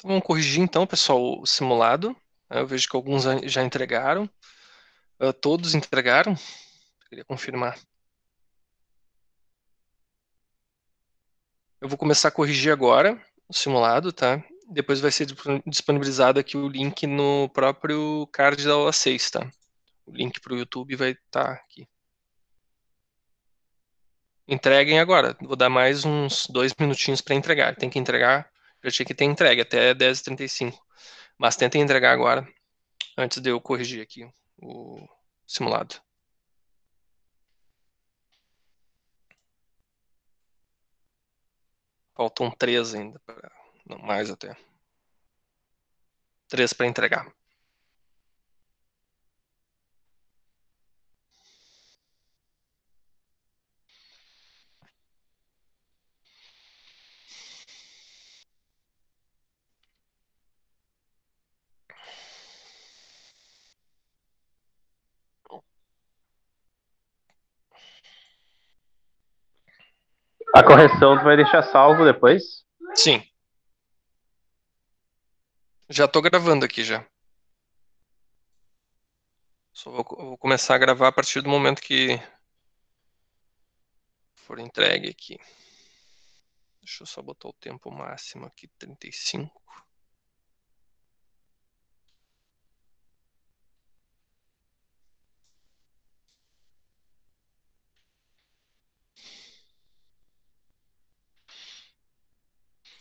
Então, vamos corrigir então, pessoal, o simulado. Eu vejo que alguns já entregaram. Todos entregaram. Queria confirmar. Eu vou começar a corrigir agora o simulado, tá? Depois vai ser disponibilizado aqui o link no próprio card da aula 6, tá? O link para o YouTube vai estar aqui. Entreguem agora. Vou dar mais uns 2 minutinhos para entregar. Tem que entregar. Já tinha que ter entregue até 10h35. Mas tentem entregar agora, antes de eu corrigir aqui o simulado. Faltam 3 ainda, não mais até. 3 para entregar. A correção tu vai deixar salvo depois? Sim. Já estou gravando aqui já. Só vou começar a gravar a partir do momento que for entregue aqui. Deixa eu só botar o tempo máximo aqui, 35.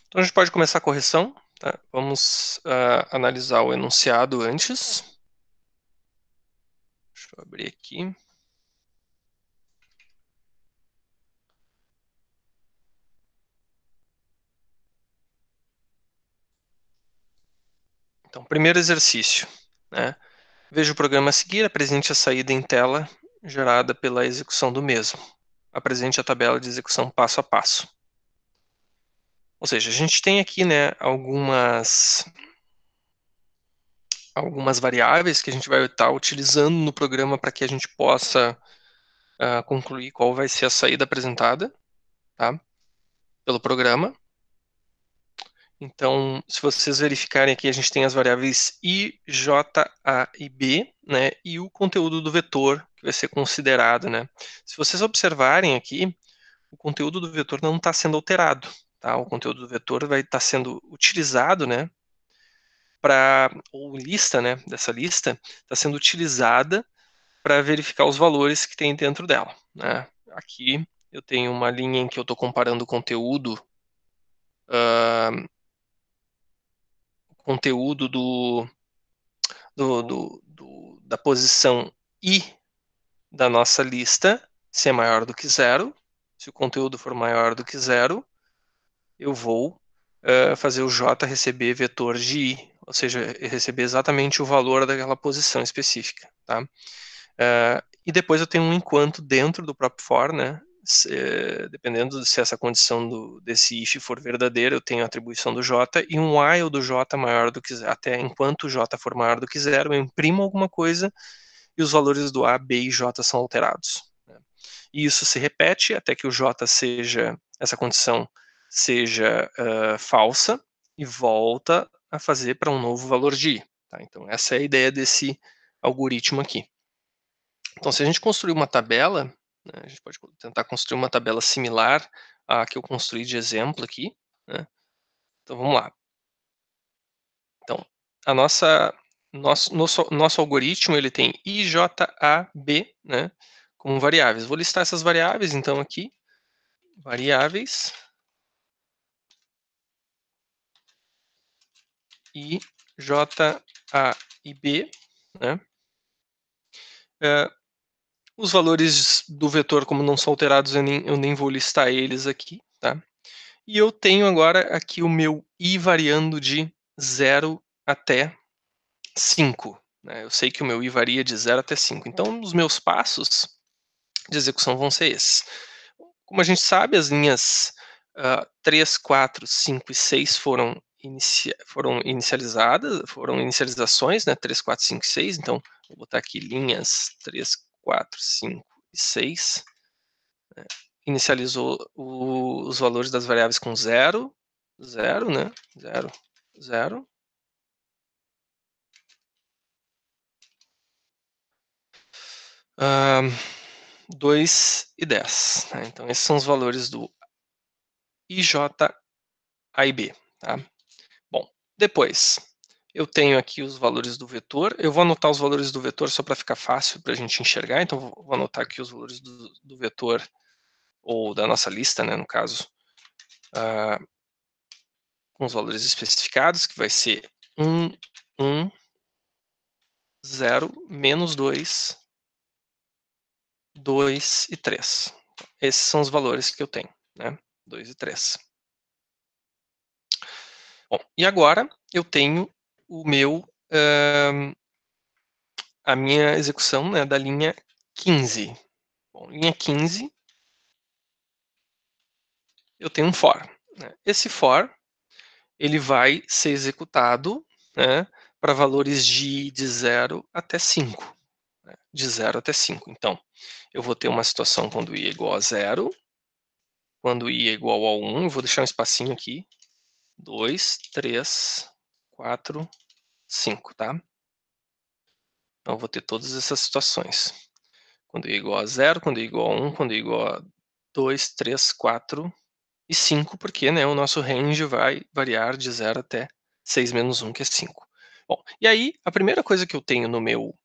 Então a gente pode começar a correção. Tá? Vamos analisar o enunciado antes. Deixa eu abrir aqui. Então, primeiro exercício. Né? Veja o programa a seguir, apresente a saída em tela gerada pela execução do mesmo. Apresente a tabela de execução passo a passo. Ou seja, a gente tem aqui, né, algumas variáveis que a gente vai estar utilizando no programa para que a gente possa concluir qual vai ser a saída apresentada, tá, pelo programa. Então, se vocês verificarem aqui, a gente tem as variáveis I, J, A e B, né, e o conteúdo do vetor que vai ser considerado, né. Se vocês observarem aqui, o conteúdo do vetor não está sendo alterado, tá? O conteúdo do vetor vai estar sendo utilizado, né, ou lista, né, dessa lista, está sendo utilizada para verificar os valores que tem dentro dela, né? Aqui eu tenho uma linha em que eu estou comparando o conteúdo, da posição I da nossa lista, se é maior do que 0. Se o conteúdo for maior do que 0, eu vou fazer o J receber vetor de I, ou seja, receber exatamente o valor daquela posição específica, tá? E depois eu tenho um enquanto dentro do próprio for, né? Dependendo se essa condição desse if for verdadeira, eu tenho a atribuição do J, e um while do J maior do que zero, até enquanto o J for maior do que 0, eu imprimo alguma coisa e os valores do A, B e J são alterados. Né? E isso se repete até que o J seja, essa condição seja falsa, e volta a fazer para um novo valor de I. Tá? Então essa é a ideia desse algoritmo aqui. Então, se a gente construir uma tabela, né, a gente pode tentar construir uma tabela similar à que eu construí de exemplo aqui, né? Então, vamos lá. Então, nosso algoritmo, ele tem I, J, A, B, né, como variáveis. Vou listar essas variáveis, então, aqui. Variáveis. I, J, A e B, né? Os valores do vetor, como não são alterados, eu nem vou listar eles aqui, tá? E eu tenho agora aqui o meu I variando de 0 até 5. Né? Eu sei que o meu I varia de 0 até 5. Então, os meus passos de execução vão ser esses. Como a gente sabe, as linhas 3, 4, 5 e 6 foram inicializadas, foram inicializações, né? 3, 4, 5 e 6. Então, vou botar aqui linhas 3, 4, 5 e 6. Né? Inicializou os valores das variáveis com 0, 0, né? 0, 0. 2 e 10. Né? Então, esses são os valores do IJ, A e B. Tá? Bom, depois, eu tenho aqui os valores do vetor. Eu vou anotar os valores do vetor só para ficar fácil para a gente enxergar. Então, vou anotar aqui os valores do vetor, ou da nossa lista, né, no caso, com os valores especificados, que vai ser 1, 1, 0, menos 2, 2 e 3. Esses são os valores que eu tenho, né? 2 e 3. Bom, e agora eu tenho o meu, a minha execução, né, da linha 15. Bom, linha 15, eu tenho um for. Né? Esse for, ele vai ser executado, né, para valores de 0 até 5. Né? De 0 até 5. Então, eu vou ter uma situação quando i é igual a 0, quando i é igual a 1, eu vou deixar um espacinho aqui, 2, 3, 4, 5, tá? Então, eu vou ter todas essas situações. Quando i é igual a 0, quando i é igual a 1, quando i é igual a 2, 3, 4 e 5, porque, né, o nosso range vai variar de 0 até 6 menos 1, que é 5. Bom, e aí, a primeira coisa que eu tenho no meu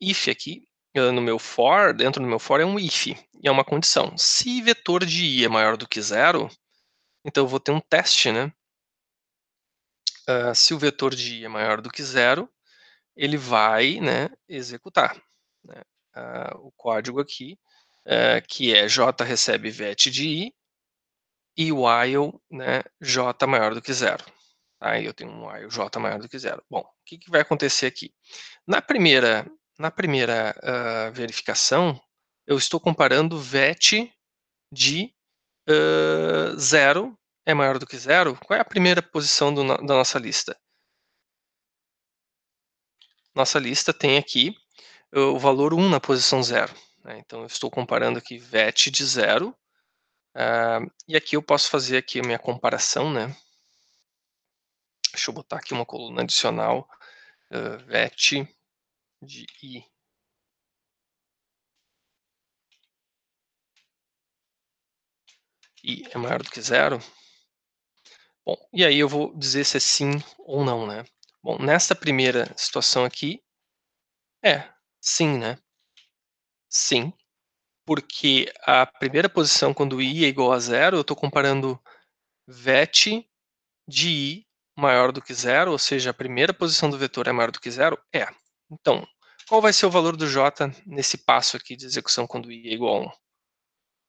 if aqui, no meu for, dentro do meu for, é um if, e é uma condição. Se vetor de i é maior do que 0, então eu vou ter um teste, né? Se o vetor de i é maior do que 0, ele vai, né, executar, né, o código aqui, que é j recebe vet de i e while, né, j maior do que 0. Aí eu tenho um while j maior do que 0. Bom, o que vai acontecer aqui? Na primeira verificação, eu estou comparando vet de 0 é maior do que 0. Qual é a primeira posição da nossa lista? Nossa lista tem aqui o valor 1 na posição 0. Né? Então, eu estou comparando aqui vet de 0. E aqui eu posso fazer aqui a minha comparação, né? Deixa eu botar aqui uma coluna adicional, vet de i. I é maior do que 0. Bom, e aí eu vou dizer se é sim ou não, né? Bom, nessa primeira situação aqui, sim, né? Sim, porque a primeira posição, quando i é igual a 0, eu estou comparando vet de i maior do que 0, ou seja, a primeira posição do vetor é maior do que 0? É. Então, qual vai ser o valor do j nesse passo aqui de execução quando i é igual a 1?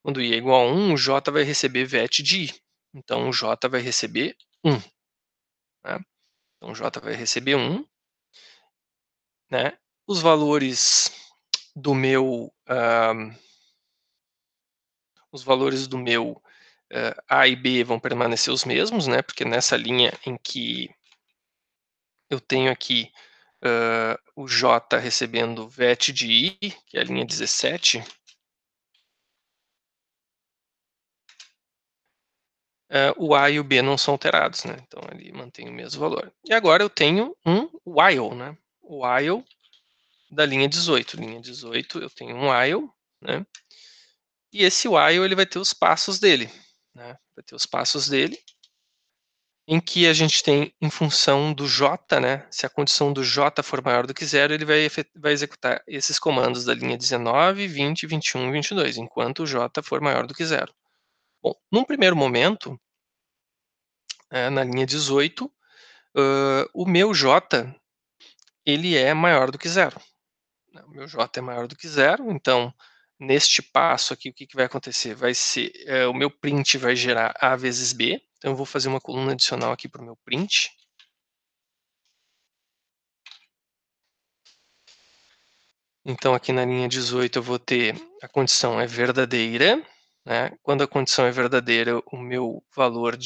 Quando i é igual a 1, o j vai receber vet de i. Então, o j vai receber 1. Né? Então, o j vai receber 1. Né? Os valores do meu... os valores do meu A e B vão permanecer os mesmos, né? Porque nessa linha em que eu tenho aqui o J recebendo vet de I, que é a linha 17, o A e o B não são alterados, né? Então ele mantém o mesmo valor. E agora eu tenho um while, né? O while da linha 18. Linha 18 eu tenho um while, né? E esse while ele vai ter os passos dele, né? Vai ter os passos dele, em que a gente tem em função do J, né? Se a condição do J for maior do que 0, ele vai executar esses comandos da linha 19, 20, 21 e 22, enquanto o J for maior do que 0. Bom, num primeiro momento, na linha 18, o meu J ele é maior do que 0. O meu J é maior do que 0, então neste passo aqui, o que vai acontecer? Vai ser, o meu print vai gerar A vezes B, então eu vou fazer uma coluna adicional aqui para o meu print. Então, aqui na linha 18 eu vou ter a condição é verdadeira, né? Quando a condição é verdadeira, o meu valor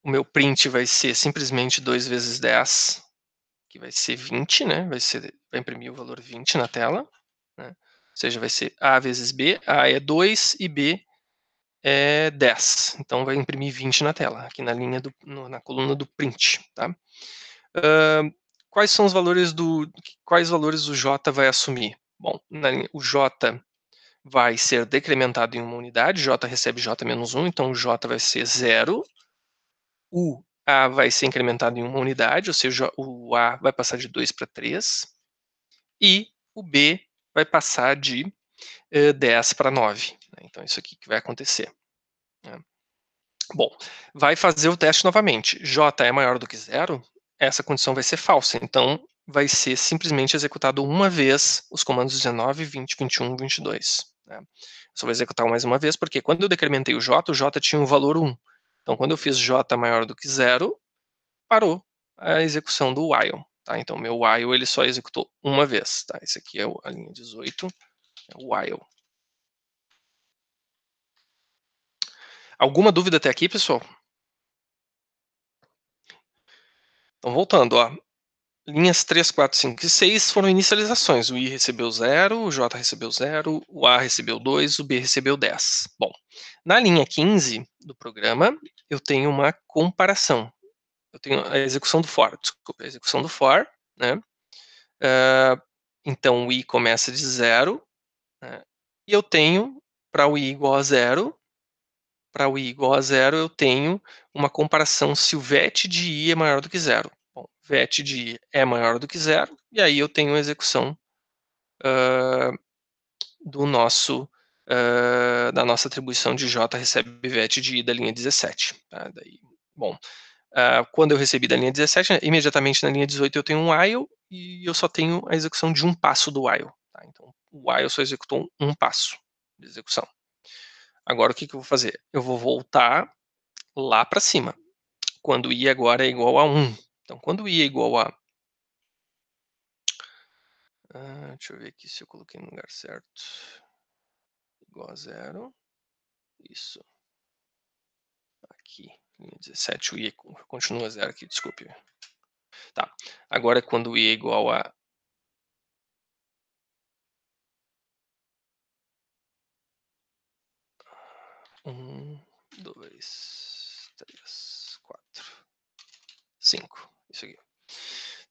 o meu print vai ser simplesmente 2 vezes 10, que vai ser 20, né? Vai imprimir o valor 20 na tela, né? Ou seja, vai ser A vezes B, A é 2 e B é 10. Então vai imprimir 20 na tela, aqui na linha na coluna do print, tá? Quais são os valores quais valores o J vai assumir? Bom, o J vai ser decrementado em uma unidade, J recebe J menos 1, então o J vai ser 0. O A vai ser incrementado em uma unidade, ou seja, o A vai passar de 2 para 3. E o B vai passar de 10 para 9. Então, isso aqui que vai acontecer. Né? Bom, vai fazer o teste novamente. J é maior do que 0, essa condição vai ser falsa. Então, vai ser simplesmente executado uma vez os comandos 19, 20, 21, 22. Né? Só vou executar mais uma vez, porque quando eu decrementei o J tinha um valor 1. Então, quando eu fiz J maior do que 0, parou a execução do while. Tá? Então, meu while ele só executou uma vez. Tá? Esse aqui é a linha 18, é o while. Alguma dúvida até aqui, pessoal? Então, voltando, ó. Linhas 3, 4, 5 e 6 foram inicializações. O I recebeu 0, o J recebeu 0, o A recebeu 2, o B recebeu 10. Bom, na linha 15 do programa, eu tenho uma comparação. Eu tenho a execução do for, desculpa, a execução do for, né? Então, o I começa de 0, né? E eu tenho, para o I igual a 0, para o I igual a 0, eu tenho uma comparação se o VET de I é maior do que 0. Bom, VET de I é maior do que 0, e aí eu tenho a execução da nossa atribuição de J recebe VET de I da linha 17. Tá? Daí, bom, quando eu recebi da linha 17, imediatamente na linha 18 eu tenho um while, e eu só tenho a execução de um passo do while. Tá? Então, o while só executou um passo de execução. Agora, o que eu vou fazer? Eu vou voltar lá para cima, quando I agora é igual a 1. Então, quando I é igual a... deixa eu ver aqui se eu coloquei no lugar certo. Igual a 0. Isso. Aqui, linha 17, o I continua 0 aqui, desculpe. Tá. Agora, quando I é igual a 1, 2, 3, 4, 5. Isso aqui.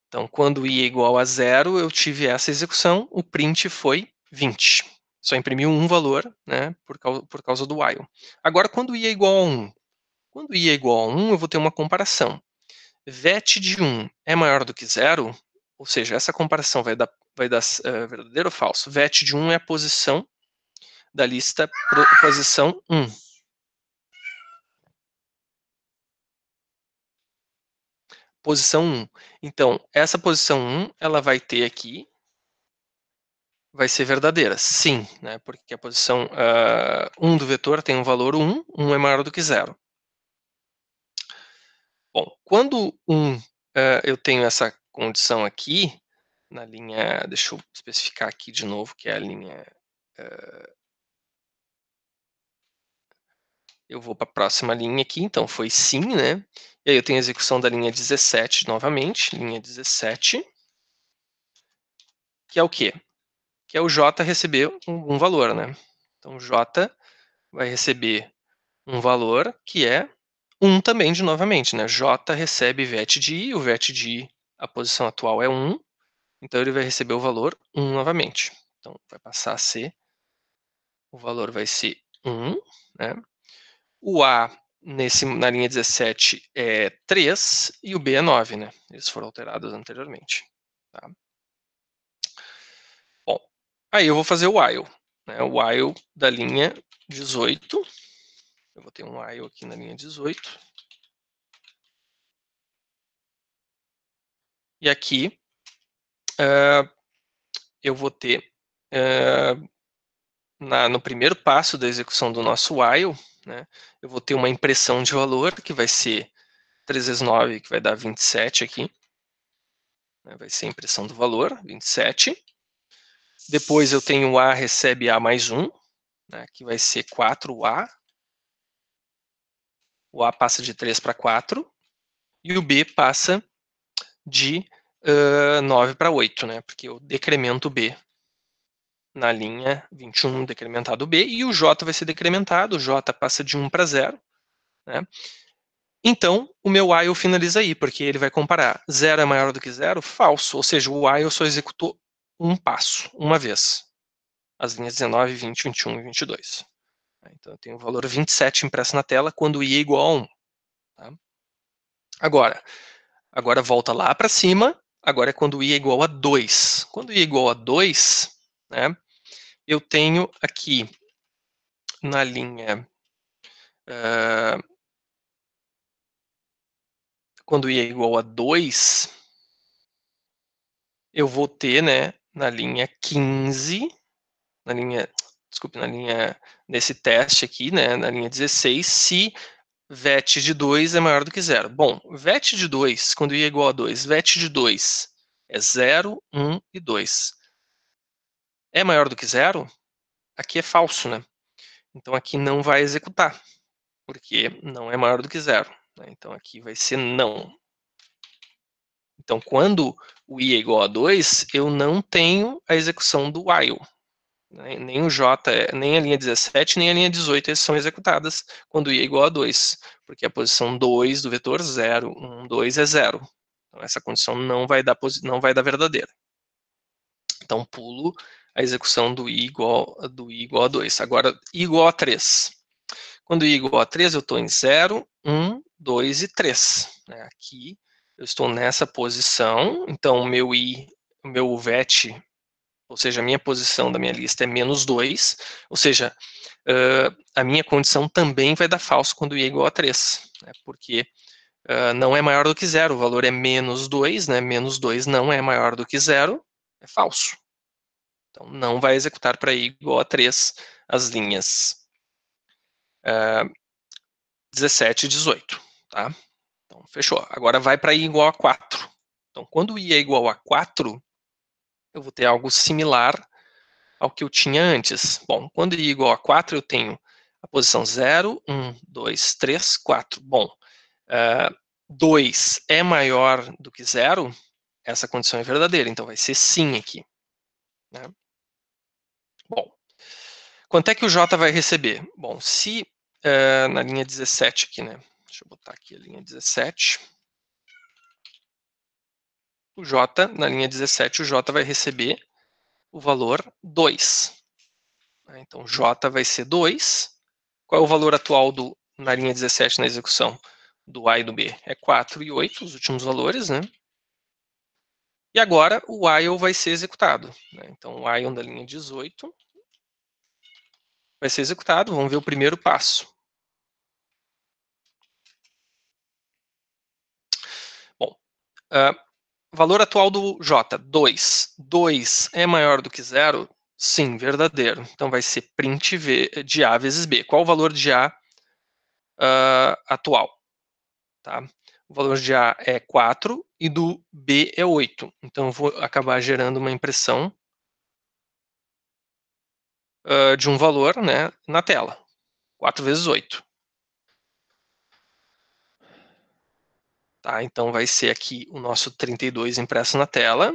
Então, quando I é igual a 0, eu tive essa execução, o print foi 20. Só imprimiu um valor, né, por causa do while. Agora, quando I é igual a 1, quando I é igual a 1, eu vou ter uma comparação. VET de 1 é maior do que 0, ou seja, essa comparação vai dar verdadeiro ou falso. VET de 1 é a posição da lista posição 1. Posição 1. Então, essa posição 1, ela vai ter aqui, vai ser verdadeira, sim, né, porque a posição 1 do vetor tem um valor 1, 1 é maior do que 0. Bom, quando eu tenho essa condição aqui, na linha, deixa eu especificar aqui de novo, que é a linha... eu vou para a próxima linha aqui, então foi sim, né? E aí eu tenho a execução da linha 17 novamente, linha 17, que é o quê? Que é o J receber um valor, né? Então, o J vai receber um valor que é 1 também, de novamente, né? J recebe VET de I, o VET de I, a posição atual é 1, então ele vai receber o valor 1 novamente. Então, vai passar a ser, o valor vai ser 1, né? O A, na linha 17, é 3 e o B é 9, né? Eles foram alterados anteriormente. Tá? Bom, aí eu vou fazer o while. Né? O while da linha 18. Eu vou ter um while aqui na linha 18. E aqui eu vou ter, no primeiro passo da execução do nosso while, né, eu vou ter uma impressão de valor, que vai ser 3 vezes 9, que vai dar 27 aqui. Né, vai ser a impressão do valor, 27. Depois eu tenho o A recebe A mais 1, né, que vai ser 4A. O A passa de 3 para 4. E o B passa de 9 para 8, né, porque eu decremento o B. na linha 21 decrementado B, e o J vai ser decrementado, o J passa de 1 para 0, né? Então, o meu while finaliza aí, porque ele vai comparar 0 é maior do que 0, falso, ou seja, o while só executou um passo, uma vez, as linhas 19, 20, 21 e 22. Então, eu tenho o valor 27 impresso na tela quando I é igual a 1. Tá? Agora volta lá para cima, agora é quando I é igual a 2. Quando I é igual a 2, né, eu tenho aqui na linha... quando I é igual a 2, eu vou ter, né, na linha 15, nesse teste aqui, né, na linha 16, se VET de 2 é maior do que 0. Bom, VET de 2, quando I é igual a 2, VET de 2 é 0, 1 e 2. É maior do que 0? Aqui é falso, né? Então aqui não vai executar, porque não é maior do que 0. Né? Então aqui vai ser não. Então quando o I é igual a 2, eu não tenho a execução do while. Nem o J, nem a linha 17, nem a linha 18 são executadas quando I é igual a 2, porque a posição 2 do vetor 0, 1, 2 é 0. Então essa condição não vai dar verdadeira. Então pulo a execução do I igual a 2. Agora, I igual a 3. Quando I igual a 3, eu estou em 0, 1, 2 e 3. Aqui eu estou nessa posição, então o meu VET, ou seja, a minha posição da minha lista é menos 2, ou seja, a minha condição também vai dar falso quando I é igual a 3, né, porque não é maior do que 0, o valor é menos 2, né, menos 2 não é maior do que 0, é falso. Então, não vai executar para I igual a 3 as linhas 17 e 18, tá? Então, fechou. Agora vai para I igual a 4. Então, quando I é igual a 4, eu vou ter algo similar ao que eu tinha antes. Bom, quando I é igual a 4, eu tenho a posição 0, 1, 2, 3, 4. Bom, 2 é maior do que 0, essa condição é verdadeira, então vai ser sim aqui. Né? Bom, quanto é que o J vai receber? Bom, se na linha 17 aqui, né? Deixa eu botar aqui a linha 17. O J, na linha 17, o J vai receber o valor 2. Então, J vai ser 2. Qual é o valor atual na linha 17 na execução do A e do B? É 4 e 8, os últimos valores, né? E agora o while vai ser executado. Né? Então, o while da linha 18 vai ser executado. Vamos ver o primeiro passo. Bom, valor atual do J, 2. 2 é maior do que 0? Sim, verdadeiro. Então vai ser print de A vezes B. Qual o valor de A atual? Tá? O valor de A é 4 e do B é 8. Então eu vou acabar gerando uma impressão de um valor, né, na tela. 4 vezes 8. Tá? Então vai ser aqui o nosso 32 impresso na tela.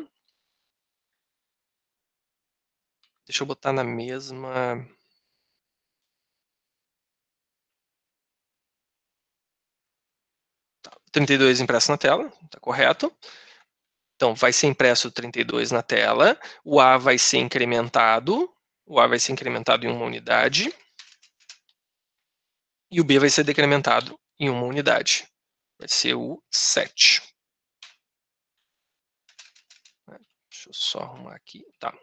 Deixa eu botar na mesma... 32 impresso na tela, tá correto. Então, vai ser impresso 32 na tela, o A vai ser incrementado em uma unidade, e o B vai ser decrementado em uma unidade. Vai ser o 7. Deixa eu só arrumar aqui. Tá.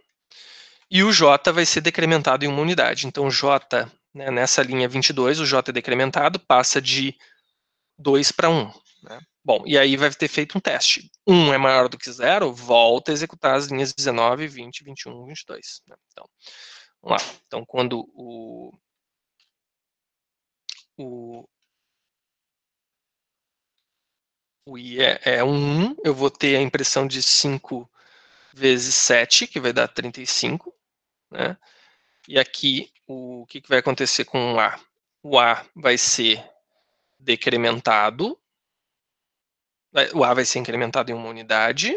E o J vai ser decrementado em uma unidade. Então, o J, né, nessa linha 22, o J é decrementado, passa de 2 para 1. Né? Bom, e aí vai ter feito um teste. 1 é maior do que 0, volta a executar as linhas 19, 20, 21, 22. Né? Então, vamos lá. Então, quando o I é 1, eu vou ter a impressão de 5 vezes 7, que vai dar 35. Né? E aqui, o que vai acontecer com o A? O A vai ser decrementado, o A vai ser incrementado em uma unidade.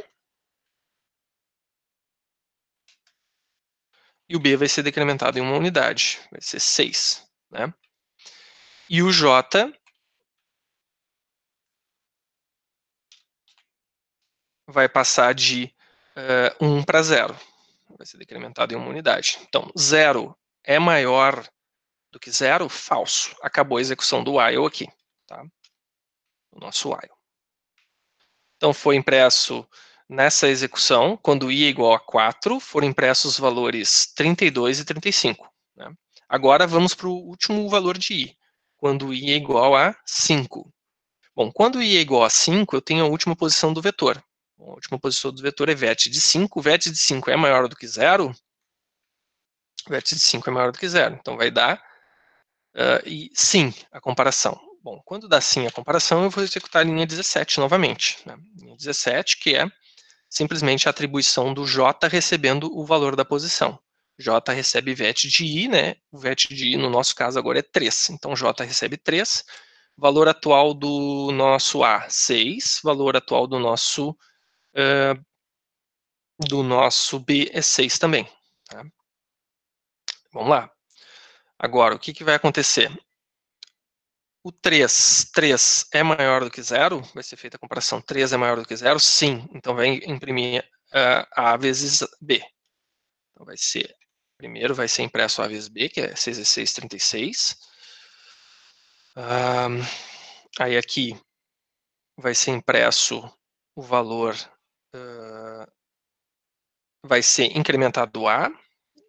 e o B vai ser decrementado em 1 unidade, vai ser 6, né? E o J vai passar de 1 para 0, vai ser decrementado em 1 unidade. Então, 0 é maior do que 0? Falso. Acabou a execução do while aqui, tá? O nosso while. Então, foi impresso nessa execução, quando i é igual a 4, foram impressos os valores 32 e 35. Né? Agora, vamos para o último valor de i, quando i é igual a 5. Bom, quando i é igual a 5, eu tenho a última posição do vetor. Bom, a última posição do vetor é vértice de 5. Vértice de 5 é maior do que 0. Vértice de 5 é maior do que 0. Então, vai dar e sim a comparação. Bom, quando dá sim a comparação, eu vou executar a linha 17 novamente. Né? Linha 17, que é simplesmente a atribuição do J recebendo o valor da posição. J recebe VET de I, né? O VET de I, no nosso caso, agora é 3. Então, J recebe 3. Valor atual do nosso A, 6. Valor atual do nosso B é 6 também. Tá? Vamos lá. Agora, o que vai acontecer? O 3 é maior do que 0? Vai ser feita a comparação. 3 é maior do que 0? Sim. Então, vai imprimir A vezes B. Então, vai ser, primeiro vai ser impresso A vezes B, que é 6 vezes 6, 36. Aí aqui vai ser impresso o valor, vai ser incrementado A,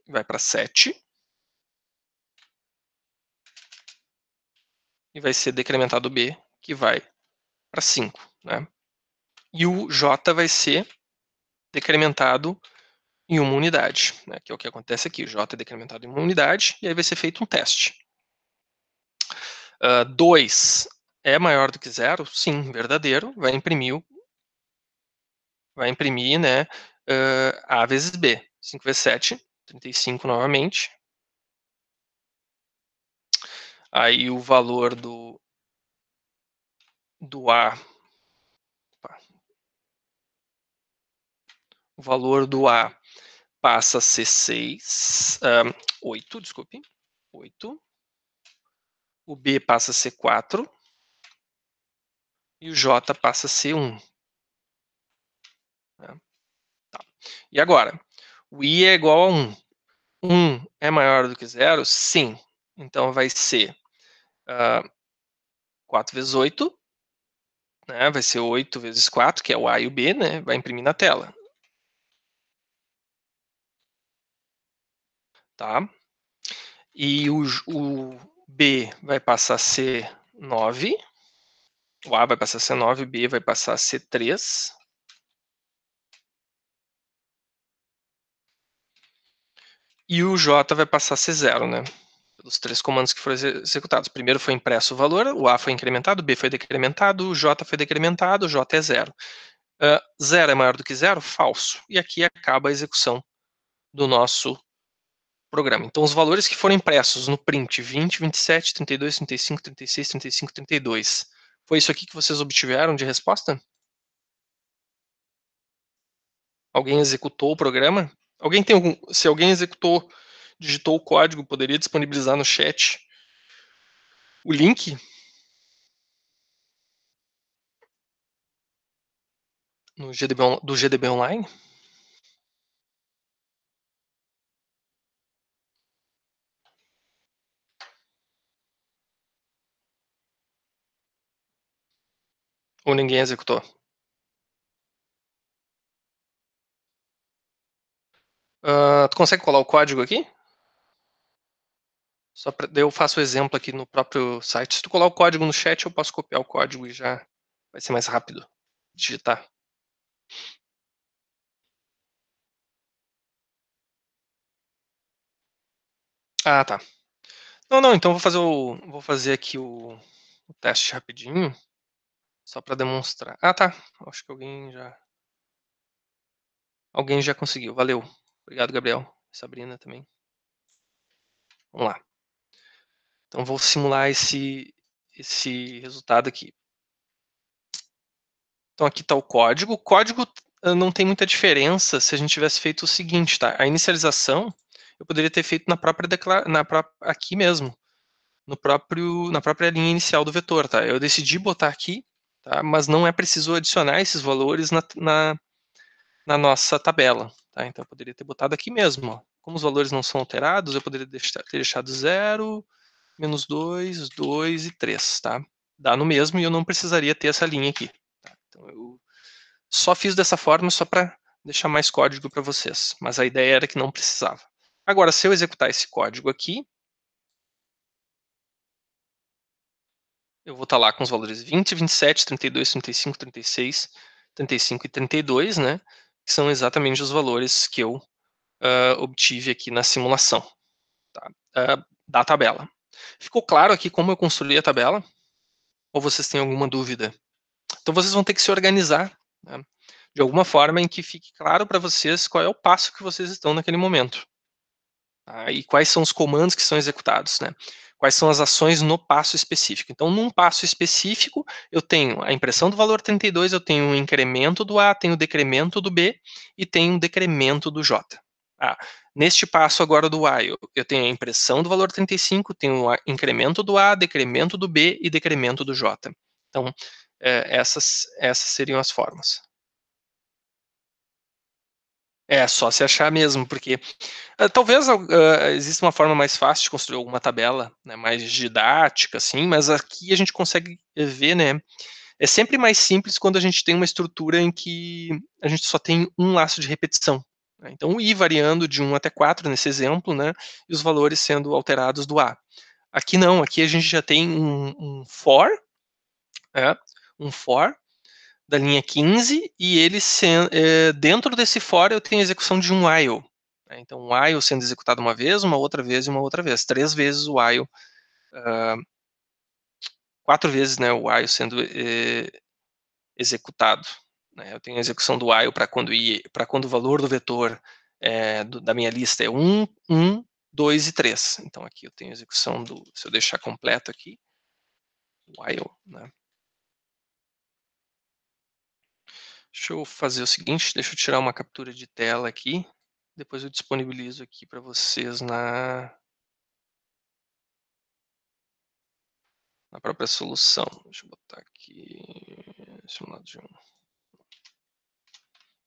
vai para 7. E vai ser decrementado B, que vai para 5. Né? E o J vai ser decrementado em 1 unidade, né? Que é o que acontece aqui. O J é decrementado em 1 unidade, e aí vai ser feito um teste. 2 é maior do que 0? Sim, verdadeiro. Vai imprimir, né, A vezes B. 5 vezes 7, 35 novamente. Aí o valor do A, o valor do A passa a ser 8, desculpe, 8. O B passa a ser 4. E o J passa a ser 1. Né? Tá. E agora, o I é igual a 1. 1 é maior do que 0? Sim. Então vai ser 4 vezes 8, né? Vai ser 8 vezes 4, que é o A e o B, né? Vai imprimir na tela. Tá? E o B vai passar a ser 9. O A vai passar a ser 9, o B vai passar a ser 3. E o J vai passar a ser 0, né? Pelos 3 comandos que foram executados. Primeiro foi impresso o valor, o A foi incrementado, o B foi decrementado, o J foi decrementado, o J é 0. 0 é maior do que 0? Falso. E aqui acaba a execução do nosso programa. Então, os valores que foram impressos no print, 20, 27, 32, 35, 36, 35, 32, foi isso aqui que vocês obtiveram de resposta? Alguém executou o programa? Alguém tem algum... Se alguém executou, digitou o código, poderia disponibilizar no chat o link? No GDB, do GDB Online? Ou ninguém executou? Tu consegue colar o código aqui? Só pra, daí eu faço o exemplo aqui no próprio site. Se tu colar o código no chat, eu posso copiar o código e já vai ser mais rápido digitar. Ah, tá. Não, então vou fazer aqui o teste rapidinho, só para demonstrar. Ah, tá. Acho que alguém já conseguiu. Valeu. Obrigado, Gabriel. Sabrina também. Vamos lá. Então vou simular esse resultado aqui. Então aqui está o código. O código não tem muita diferença se a gente tivesse feito o seguinte, tá? A inicialização, eu poderia ter feito na própria aqui mesmo, na própria linha inicial do vetor, tá? Eu decidi botar aqui, tá? Mas não é preciso adicionar esses valores na nossa tabela, tá? Então eu poderia ter botado aqui mesmo, ó. Como os valores não são alterados, eu poderia ter deixado 0, menos 2, 2 e 3, tá? Dá no mesmo e eu não precisaria ter essa linha aqui. Tá? Então eu só fiz dessa forma só para deixar mais código para vocês, mas a ideia era que não precisava. Agora, se eu executar esse código aqui, eu vou estar lá com os valores 20, 27, 32, 35, 36, 35 e 32, né? Que são exatamente os valores que eu obtive aqui na simulação, tá? Da tabela. Ficou claro aqui como eu construí a tabela? Ou vocês têm alguma dúvida? Então vocês vão ter que se organizar, né, de alguma forma em que fique claro para vocês qual é o passo que vocês estão naquele momento. Tá? E quais são os comandos que são executados, né? Quais são as ações no passo específico. Então, num passo específico, eu tenho a impressão do valor 32, eu tenho um incremento do A, tenho o decremento do B e tenho um decremento do J. Ah, neste passo agora do while, eu tenho a impressão do valor 35, tenho o incremento do A, decremento do B e decremento do J. Então, essas seriam as formas. É só se achar mesmo, porque talvez exista uma forma mais fácil de construir alguma tabela, né, mais didática, assim, mas aqui a gente consegue ver, né? É sempre mais simples quando a gente tem uma estrutura em que a gente só tem um laço de repetição. Né? Então, o i variando de 1 até 4 nesse exemplo, né? E os valores sendo alterados do a. Aqui não, aqui a gente já tem um for, um for da linha 15, e ele dentro desse for eu tenho a execução de um while. Né? Então, um while sendo executado uma vez, uma outra vez e uma outra vez. 3 vezes o while, 4 vezes, né, o while sendo executado. Né? Eu tenho a execução do while para quando o valor do vetor da minha lista é 1, 1, 2 e 3. Então, aqui eu tenho a execução se eu deixar completo aqui, while, né? Deixa eu fazer o seguinte, deixa eu tirar uma captura de tela aqui, depois eu disponibilizo aqui para vocês na própria solução. Deixa eu botar aqui, simulado de 1.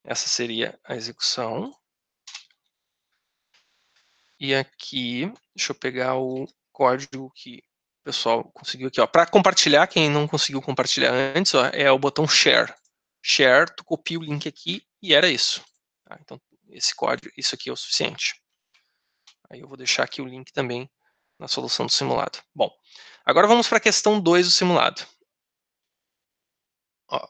Essa seria a execução. E aqui, deixa eu pegar o código que o pessoal conseguiu aqui. Para compartilhar, quem não conseguiu compartilhar antes, ó, é o botão Share. Share, tu copia o link aqui e era isso. Tá? Então, esse código, isso aqui é o suficiente. Aí eu vou deixar aqui o link também na solução do simulado. Bom, agora vamos para a questão 2 do simulado. Ó, deixa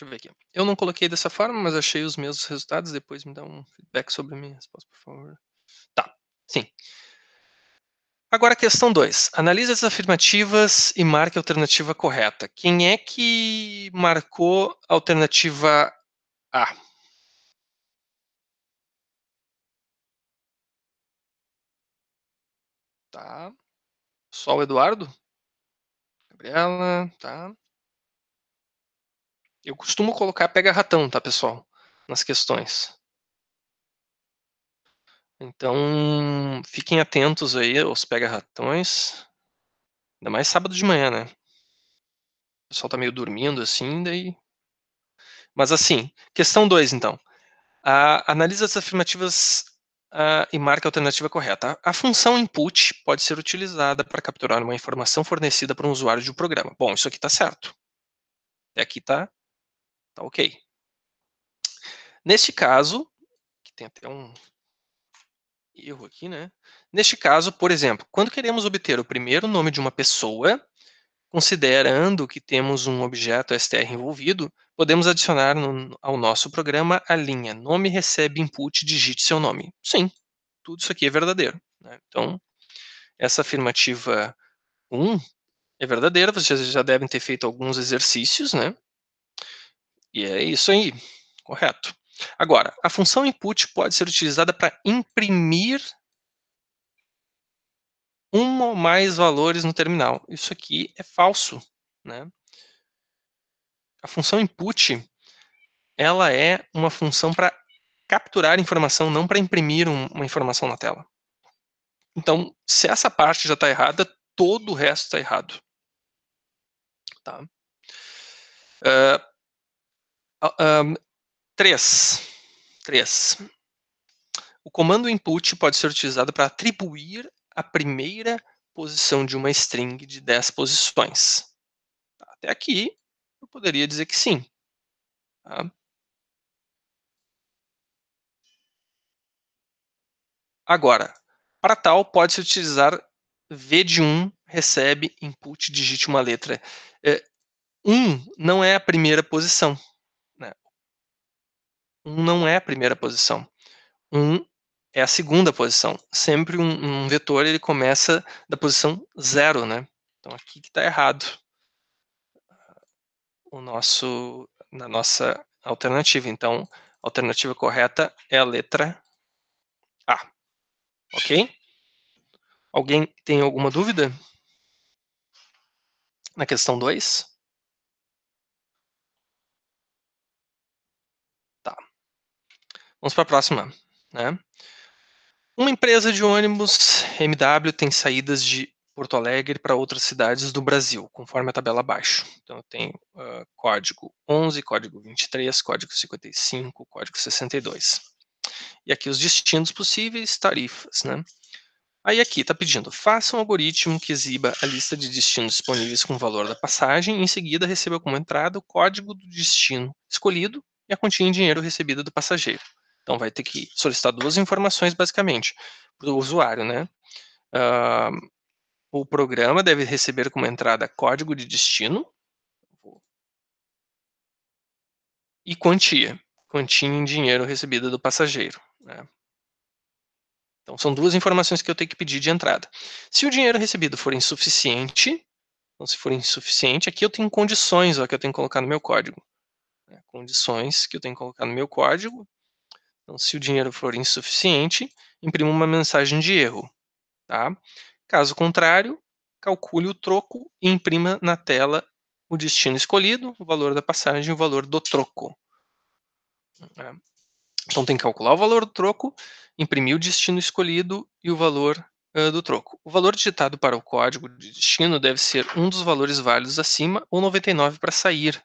eu ver aqui. Eu não coloquei dessa forma, mas achei os mesmos resultados. Depois me dá um feedback sobre a minha resposta, por favor. Tá, sim. Agora a questão 2. Analise as afirmativas e marque a alternativa correta. Quem é que marcou a alternativa A? Tá. Só o Eduardo? Gabriela, tá. Eu costumo colocar pega-ratão, tá, pessoal? Nas questões. Então, fiquem atentos aí aos pega-ratões. Ainda mais sábado de manhã, né? O pessoal tá meio dormindo assim, daí. Mas assim, questão 2, então. Analisa as afirmativas e marca a alternativa correta. A função input pode ser utilizada para capturar uma informação fornecida por um usuário de um programa. Bom, isso aqui está certo. Até aqui tá ok. Neste caso, que tem até um erro aqui, né? Neste caso, por exemplo, quando queremos obter o primeiro nome de uma pessoa, considerando que temos um objeto str envolvido, podemos adicionar ao nosso programa a linha nome recebe input, digite seu nome. Sim, tudo isso aqui é verdadeiro. Né? Então, essa afirmativa 1 é verdadeira, vocês já devem ter feito alguns exercícios, né? E é isso aí, correto. Agora, a função input pode ser utilizada para imprimir um ou mais valores no terminal. Isso aqui é falso, né? A função input, ela é uma função para capturar informação, não para imprimir uma informação na tela. Então, se essa parte já está errada, todo o resto está errado. Tá? 3. O comando input pode ser utilizado para atribuir a primeira posição de uma string de 10 posições. Até aqui, eu poderia dizer que sim. Tá? Agora, para tal, pode-se utilizar v de 1 recebe input digite uma letra. 1 não é a primeira posição. Né? 1 não é a primeira posição. 1 é a segunda posição. Sempre um vetor ele começa da posição 0, né? Então aqui que está errado na nossa alternativa. Então, a alternativa correta é a letra A. Ok? Alguém tem alguma dúvida na questão 2? Tá. Vamos para a próxima. Né? Uma empresa de ônibus MW tem saídas de Porto Alegre para outras cidades do Brasil, conforme a tabela abaixo. Então, eu tenho código 11, código 23, código 55, código 62. E aqui os destinos possíveis, tarifas, né? Aí aqui está pedindo, faça um algoritmo que exiba a lista de destinos disponíveis com o valor da passagem e em seguida receba como entrada o código do destino escolhido e a quantia em dinheiro recebida do passageiro. Então vai ter que solicitar duas informações basicamente para o usuário, né? O programa deve receber como entrada código de destino e quantia em dinheiro recebida do passageiro, né? Então, são duas informações que eu tenho que pedir de entrada. Se o dinheiro recebido for insuficiente, então, se for insuficiente, aqui eu tenho condições ó, que eu tenho que colocar no meu código. Né? Condições que eu tenho que colocar no meu código. Então, se o dinheiro for insuficiente, imprima uma mensagem de erro. Tá? Caso contrário, calcule o troco e imprima na tela o destino escolhido, o valor da passagem e o valor do troco. Né? Então tem que calcular o valor do troco, imprimir o destino escolhido e o valor do troco. O valor digitado para o código de destino deve ser um dos valores válidos acima ou 99 para sair.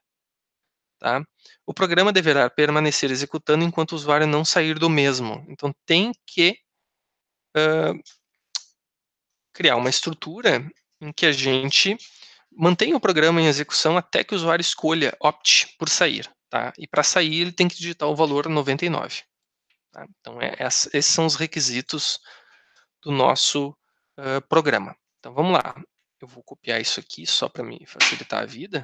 Tá? O programa deverá permanecer executando enquanto o usuário não sair do mesmo. Então tem que criar uma estrutura em que a gente mantenha o programa em execução até que o usuário escolha, opte por sair. Tá? E para sair ele tem que digitar o valor 99. Tá? Então, esses são os requisitos do nosso programa. Então, vamos lá. Eu vou copiar isso aqui só para me facilitar a vida.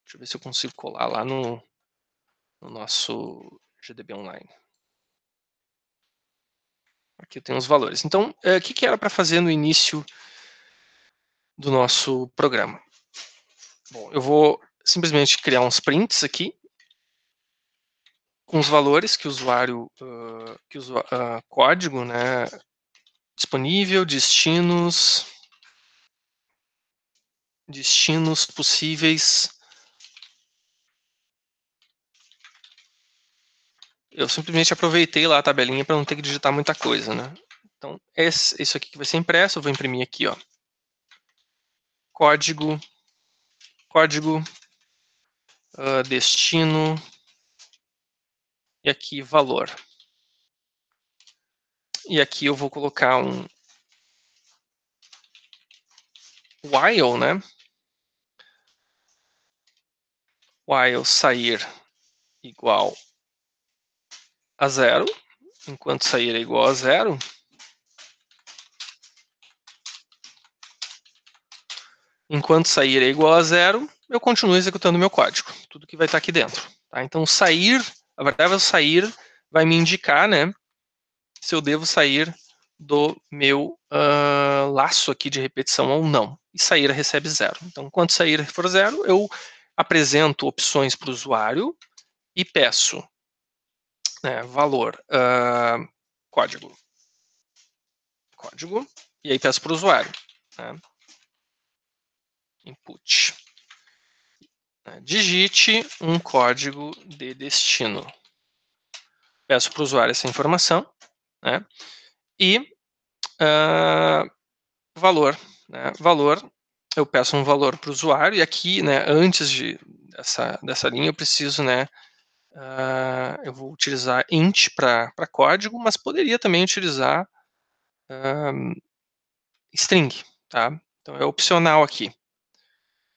Deixa eu ver se eu consigo colar lá no nosso GDB Online. Aqui eu tenho os valores. Então, o que era para fazer no início do nosso programa? Bom, eu vou simplesmente criar uns prints aqui com os valores que o usuário, código, né, disponível, destinos possíveis. Eu simplesmente aproveitei lá a tabelinha para não ter que digitar muita coisa, né? Então, isso aqui que vai ser impresso, eu vou imprimir aqui, ó. Código, destino, e aqui valor. E aqui eu vou colocar um while, né? While sair igual a 0, enquanto sair é igual a 0, enquanto sair é igual a 0, eu continuo executando meu código, tudo que vai estar aqui dentro. Tá? Então, sair, a variável sair vai me indicar, né, se eu devo sair do meu laço aqui de repetição ou não. E sair recebe 0. Então, quando sair for 0, eu apresento opções para o usuário e peço valor, código, e aí peço para o usuário, né, input. Digite um código de destino. peço para o usuário essa informação, né? E valor, né? Valor, eu peço um valor para o usuário, e aqui, né, antes dessa linha, eu preciso, né, eu vou utilizar int para código, mas poderia também utilizar string, tá? Então é opcional aqui.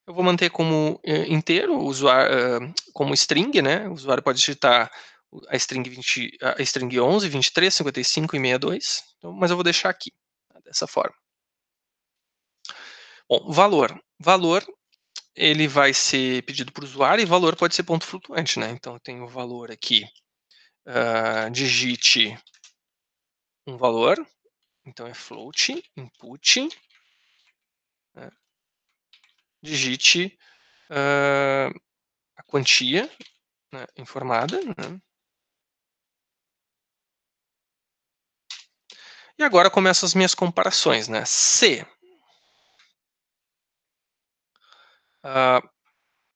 Eu vou manter como inteiro, como string, né? O usuário pode digitar a string 11, 23, 55 e 62, então, mas eu vou deixar aqui, tá? Dessa forma. Bom, valor. Valor, ele vai ser pedido para o usuário, e valor pode ser ponto flutuante, né? Então eu tenho o valor aqui, digite um valor, então é float, input, né? Digite a quantia, né, informada, né? E agora começam as minhas comparações, né? Se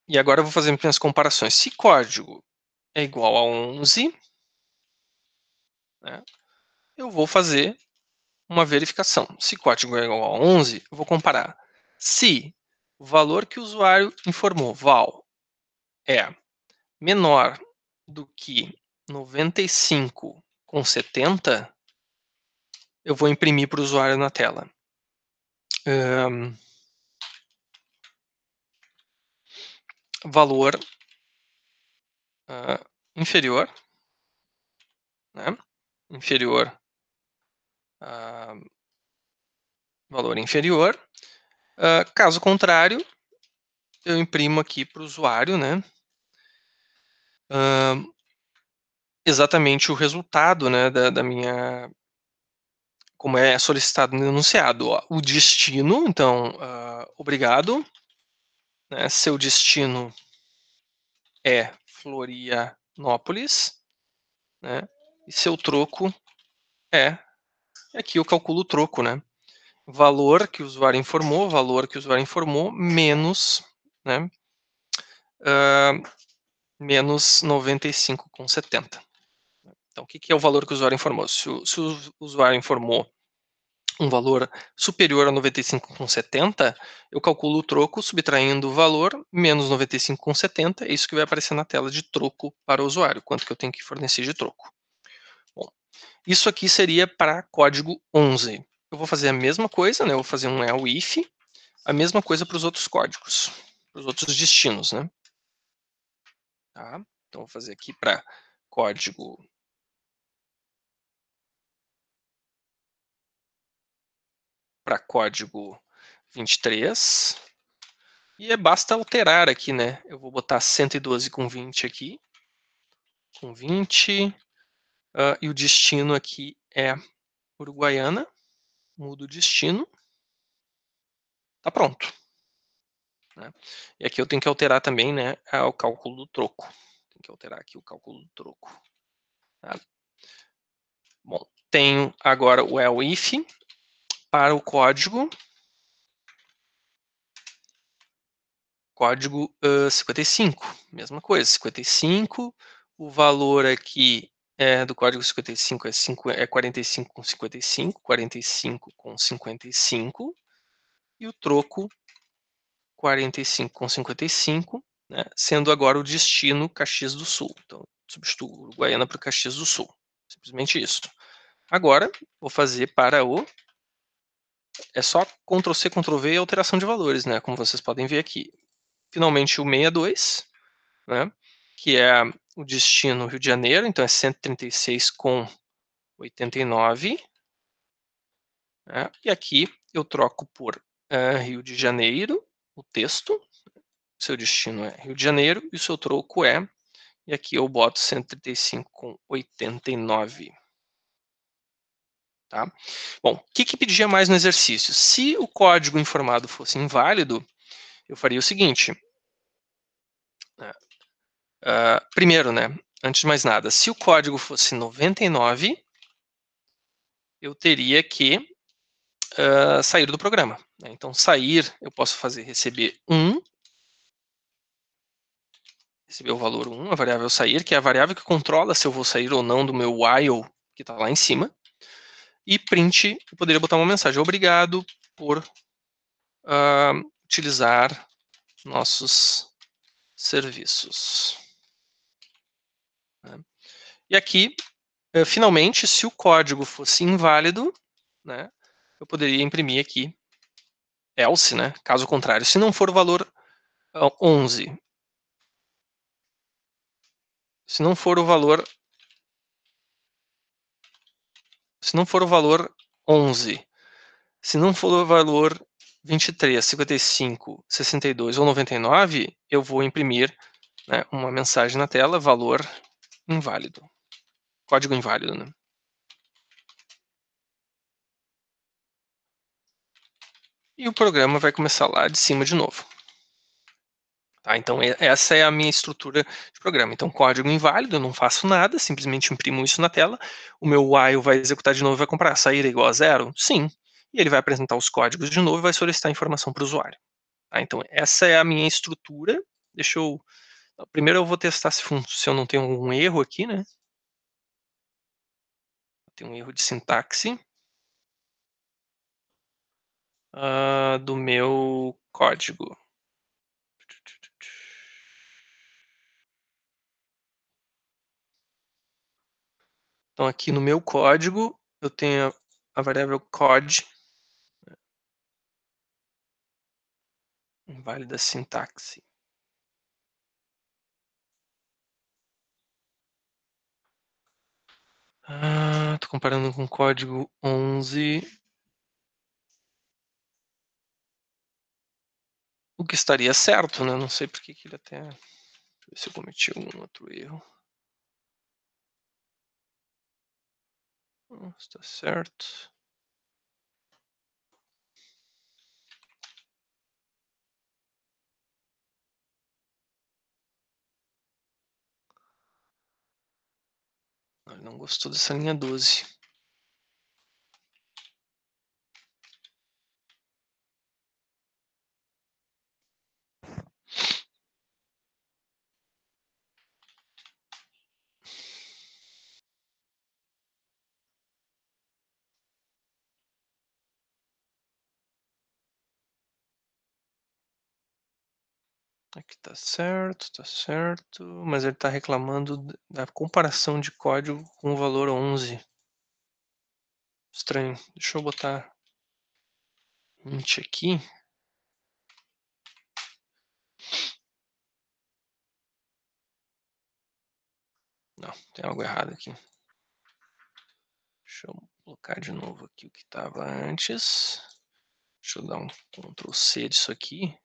e agora eu vou fazer minhas comparações. Se código é igual a 11, né, eu vou fazer uma verificação. Se código é igual a 11, eu vou comparar. Se o valor que o usuário informou, val, é menor do que 95,70, eu vou imprimir para o usuário na tela. Valor inferior, né? Inferior, valor inferior. Caso contrário, eu imprimo aqui para o usuário, né? Exatamente o resultado, né, da minha, como é solicitado no enunciado. Ó, o destino, então, obrigado, né, seu destino é Florianópolis, né, e seu troco é, aqui eu calculo o troco, né, valor que o usuário informou, menos, né, menos 95,70. Então, o que é o valor que o usuário informou? Se o usuário informou um valor superior a 95,70, eu calculo o troco subtraindo o valor menos 95,70, é isso que vai aparecer na tela de troco para o usuário, quanto que eu tenho que fornecer de troco. Bom, isso aqui seria para código 11. Eu vou fazer a mesma coisa, né? Eu vou fazer um else if, a mesma coisa para os outros códigos, para os outros destinos, né? Tá? Então, vou fazer aqui para código para código 23, e basta alterar aqui, né? Eu vou botar 112 com 20 aqui, com 20, e o destino aqui é Uruguaiana, mudo o destino, tá pronto. Né? E aqui eu tenho que alterar também, né, o cálculo do troco. Tem que alterar aqui o cálculo do troco. Tá? Bom, tenho agora o else if para o código 55, mesma coisa, 55, o valor aqui do código 55 é 45 com 55, 45 com 55, e o troco 45 com 55, né, sendo agora o destino Caxias do Sul. Então, substituo Uruguaiana para Caxias do Sul. Simplesmente isso. Agora, vou fazer para o... É só Ctrl+C, Ctrl+V e alteração de valores, né, como vocês podem ver aqui. Finalmente o 62, né, que é o destino Rio de Janeiro, então é 136,89. Né, e aqui eu troco por Rio de Janeiro, o texto, seu destino é Rio de Janeiro, e o seu troco é, e aqui eu boto 135,89. Tá? Bom, o que pedia mais no exercício? Se o código informado fosse inválido, eu faria o seguinte. Primeiro, né, antes de mais nada, se o código fosse 99, eu teria que sair do programa. Né? Então, sair, eu posso fazer receber 1, receber o valor 1, a variável sair, que é a variável que controla se eu vou sair ou não do meu while, que está lá em cima. E print, eu poderia botar uma mensagem: obrigado por utilizar nossos serviços. E aqui, finalmente, se o código fosse inválido, né, eu poderia imprimir aqui else, né, caso contrário. Se não for o valor 11, se não for o valor 11, se não for o valor 23, 55, 62 ou 99, eu vou imprimir, né, uma mensagem na tela: valor inválido. Código inválido, né? E o programa vai começar lá de cima de novo. Tá? Então, essa é a minha estrutura de programa. Então, código inválido, eu não faço nada, simplesmente imprimo isso na tela. O meu while vai executar de novo e vai comparar. Sair é igual a 0? Sim. E ele vai apresentar os códigos de novo e vai solicitar informação para o usuário. Tá? Então, essa é a minha estrutura. Deixa eu... Primeiro eu vou testar se eu não tenho algum erro aqui, né? Tem um erro de sintaxe do meu código. Então, aqui no meu código, eu tenho a variável code, inválida sintaxe. Tô comparando com o código 11. O que estaria certo, né? Não sei por que ele até... Deixa eu ver se eu cometi algum outro erro. Está certo. Ele não gostou dessa linha 12. Aqui tá certo, mas ele está reclamando da comparação de código com o valor 11. Estranho. Deixa eu botar int aqui. Não, tem algo errado aqui. Deixa eu colocar de novo aqui o que estava antes. Deixa eu dar um Ctrl C disso aqui.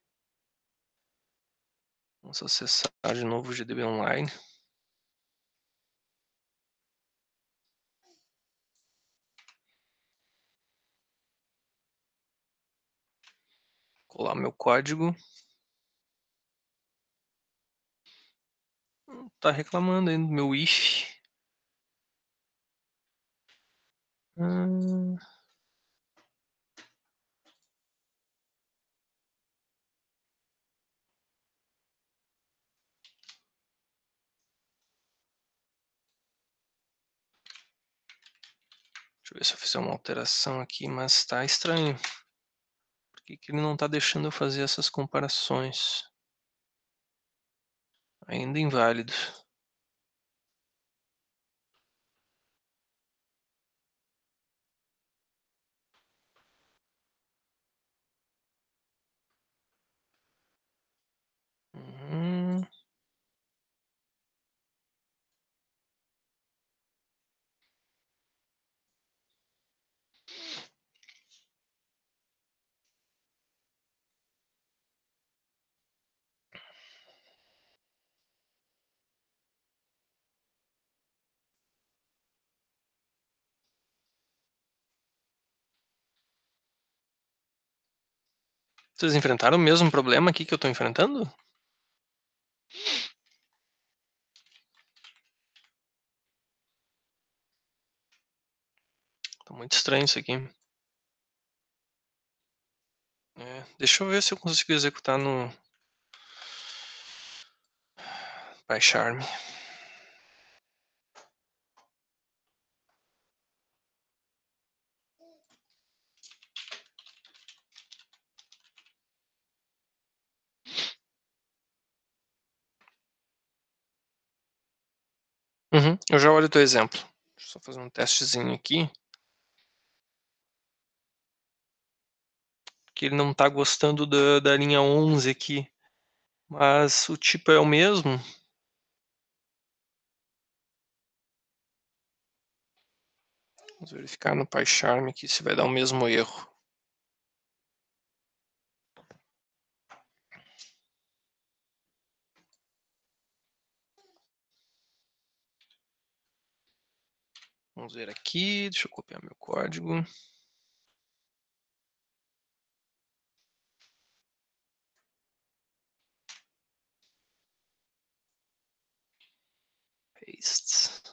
Vamos acessar de novo o GDB Online. Colar meu código. Tá reclamando aí do meu if. Deixa eu ver se eu fizer uma alteração aqui, mas tá estranho. Por que ele não tá deixando eu fazer essas comparações? Ainda inválido. Uhum. Vocês enfrentaram o mesmo problema aqui que eu tô enfrentando? Tá muito estranho isso aqui. Deixa eu ver se eu consigo executar no PyCharm. Eu já olho o teu exemplo. Deixa eu só fazer um testezinho aqui. Que ele não está gostando da linha 11 aqui. Mas o tipo é o mesmo. Vamos verificar no PyCharm aqui se vai dar o mesmo erro. Vamos ver aqui, deixa eu copiar meu código. Paste.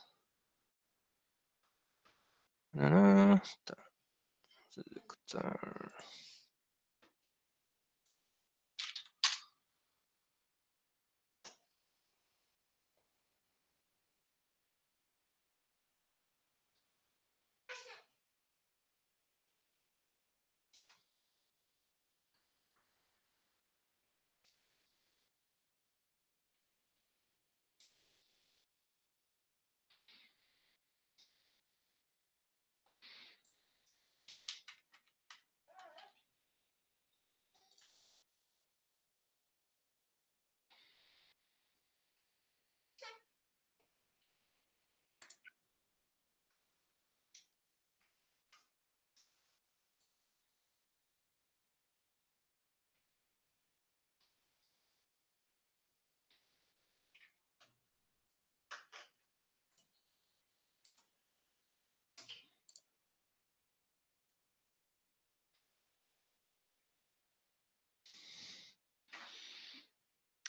Tá. Executar.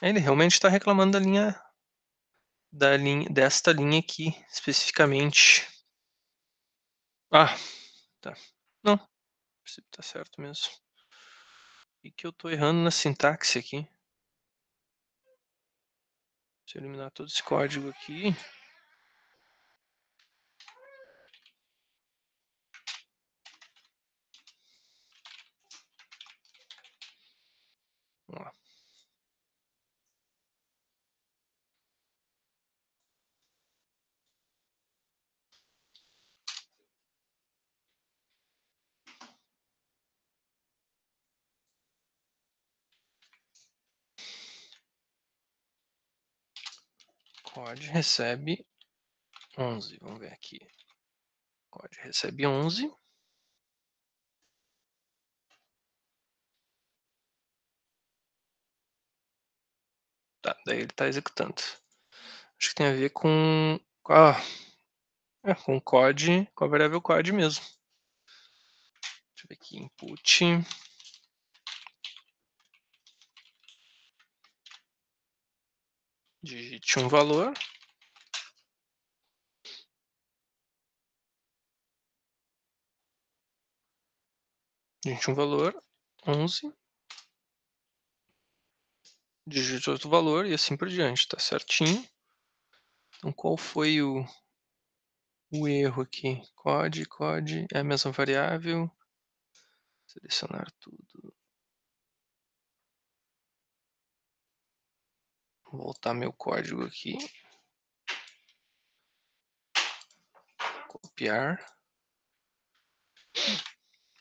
Ele realmente está reclamando desta linha aqui, especificamente. Ah, tá. Não, tá certo mesmo. E que eu tô errando na sintaxe aqui. Deixa eu eliminar todo esse código aqui. Vamos lá. Code recebe 11. Vamos ver aqui. Code recebe 11. Tá, daí ele está executando. Acho que tem a ver com com code, com a variável code mesmo. Deixa eu ver aqui, input. Digite um valor. Digite um valor, 11. Digite outro valor e assim por diante, tá certinho. Então qual foi o erro aqui? Code é a mesma variável. Selecionar tudo. Vou voltar meu código aqui. Copiar.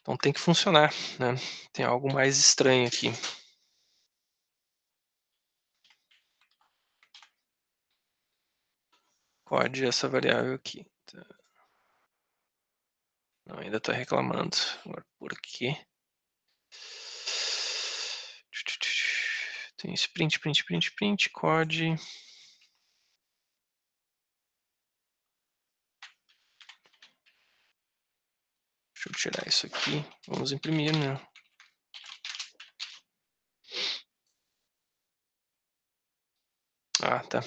Então tem que funcionar, né? Tem algo mais estranho aqui. Code essa variável aqui. Não, ainda está reclamando. Agora, por quê? Tem esse print, code. Deixa eu tirar isso aqui. Vamos imprimir, né? Ah, tá.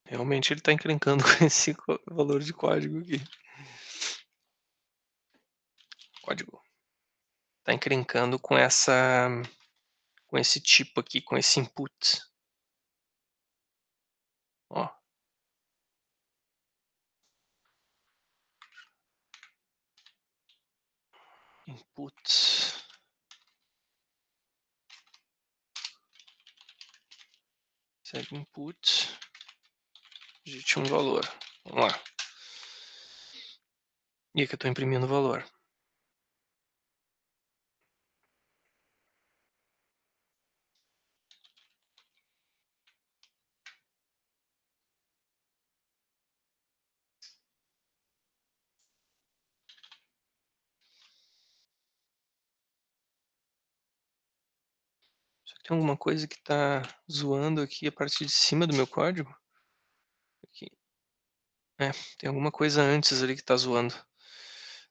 Realmente ele está encrencando com esse valor de código aqui. Código. Está encrencando com esse tipo aqui, com esse input. Ó. Input. Segue input. Digite um valor. Vamos lá. E aqui eu estou imprimindo o valor. Só que tem alguma coisa que está zoando aqui a partir de cima do meu código. Aqui. Tem alguma coisa antes ali que está zoando.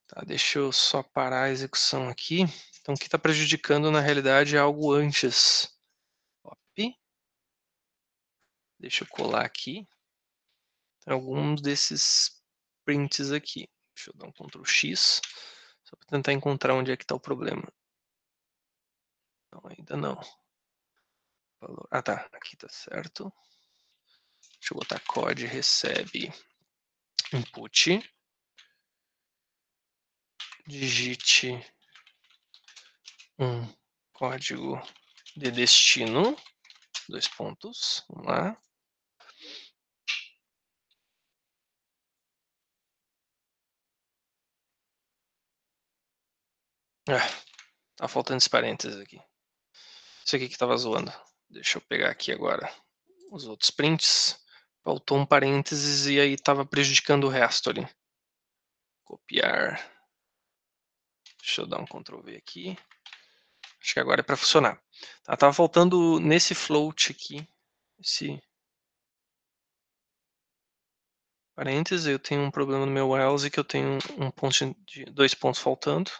Tá, deixa eu só parar a execução aqui. Então o que está prejudicando na realidade é algo antes. Copy. Deixa eu colar aqui. Tem alguns desses prints aqui. Deixa eu dar um Ctrl X. Só para tentar encontrar onde é que está o problema. Não, ainda não. Ah tá, aqui tá certo. Deixa eu botar code recebe input. Digite um código de destino. 2 pontos. Vamos lá. Tá faltando esse parênteses aqui. Isso aqui que tava zoando. Deixa eu pegar aqui agora os outros prints. Faltou um parênteses e aí tava prejudicando o resto ali. Copiar. Deixa eu dar um Ctrl V aqui. Acho que agora é para funcionar. Tá, tava faltando nesse float aqui. Esse parênteses. Eu tenho um problema no meu else que eu tenho um ponto de 2 pontos faltando.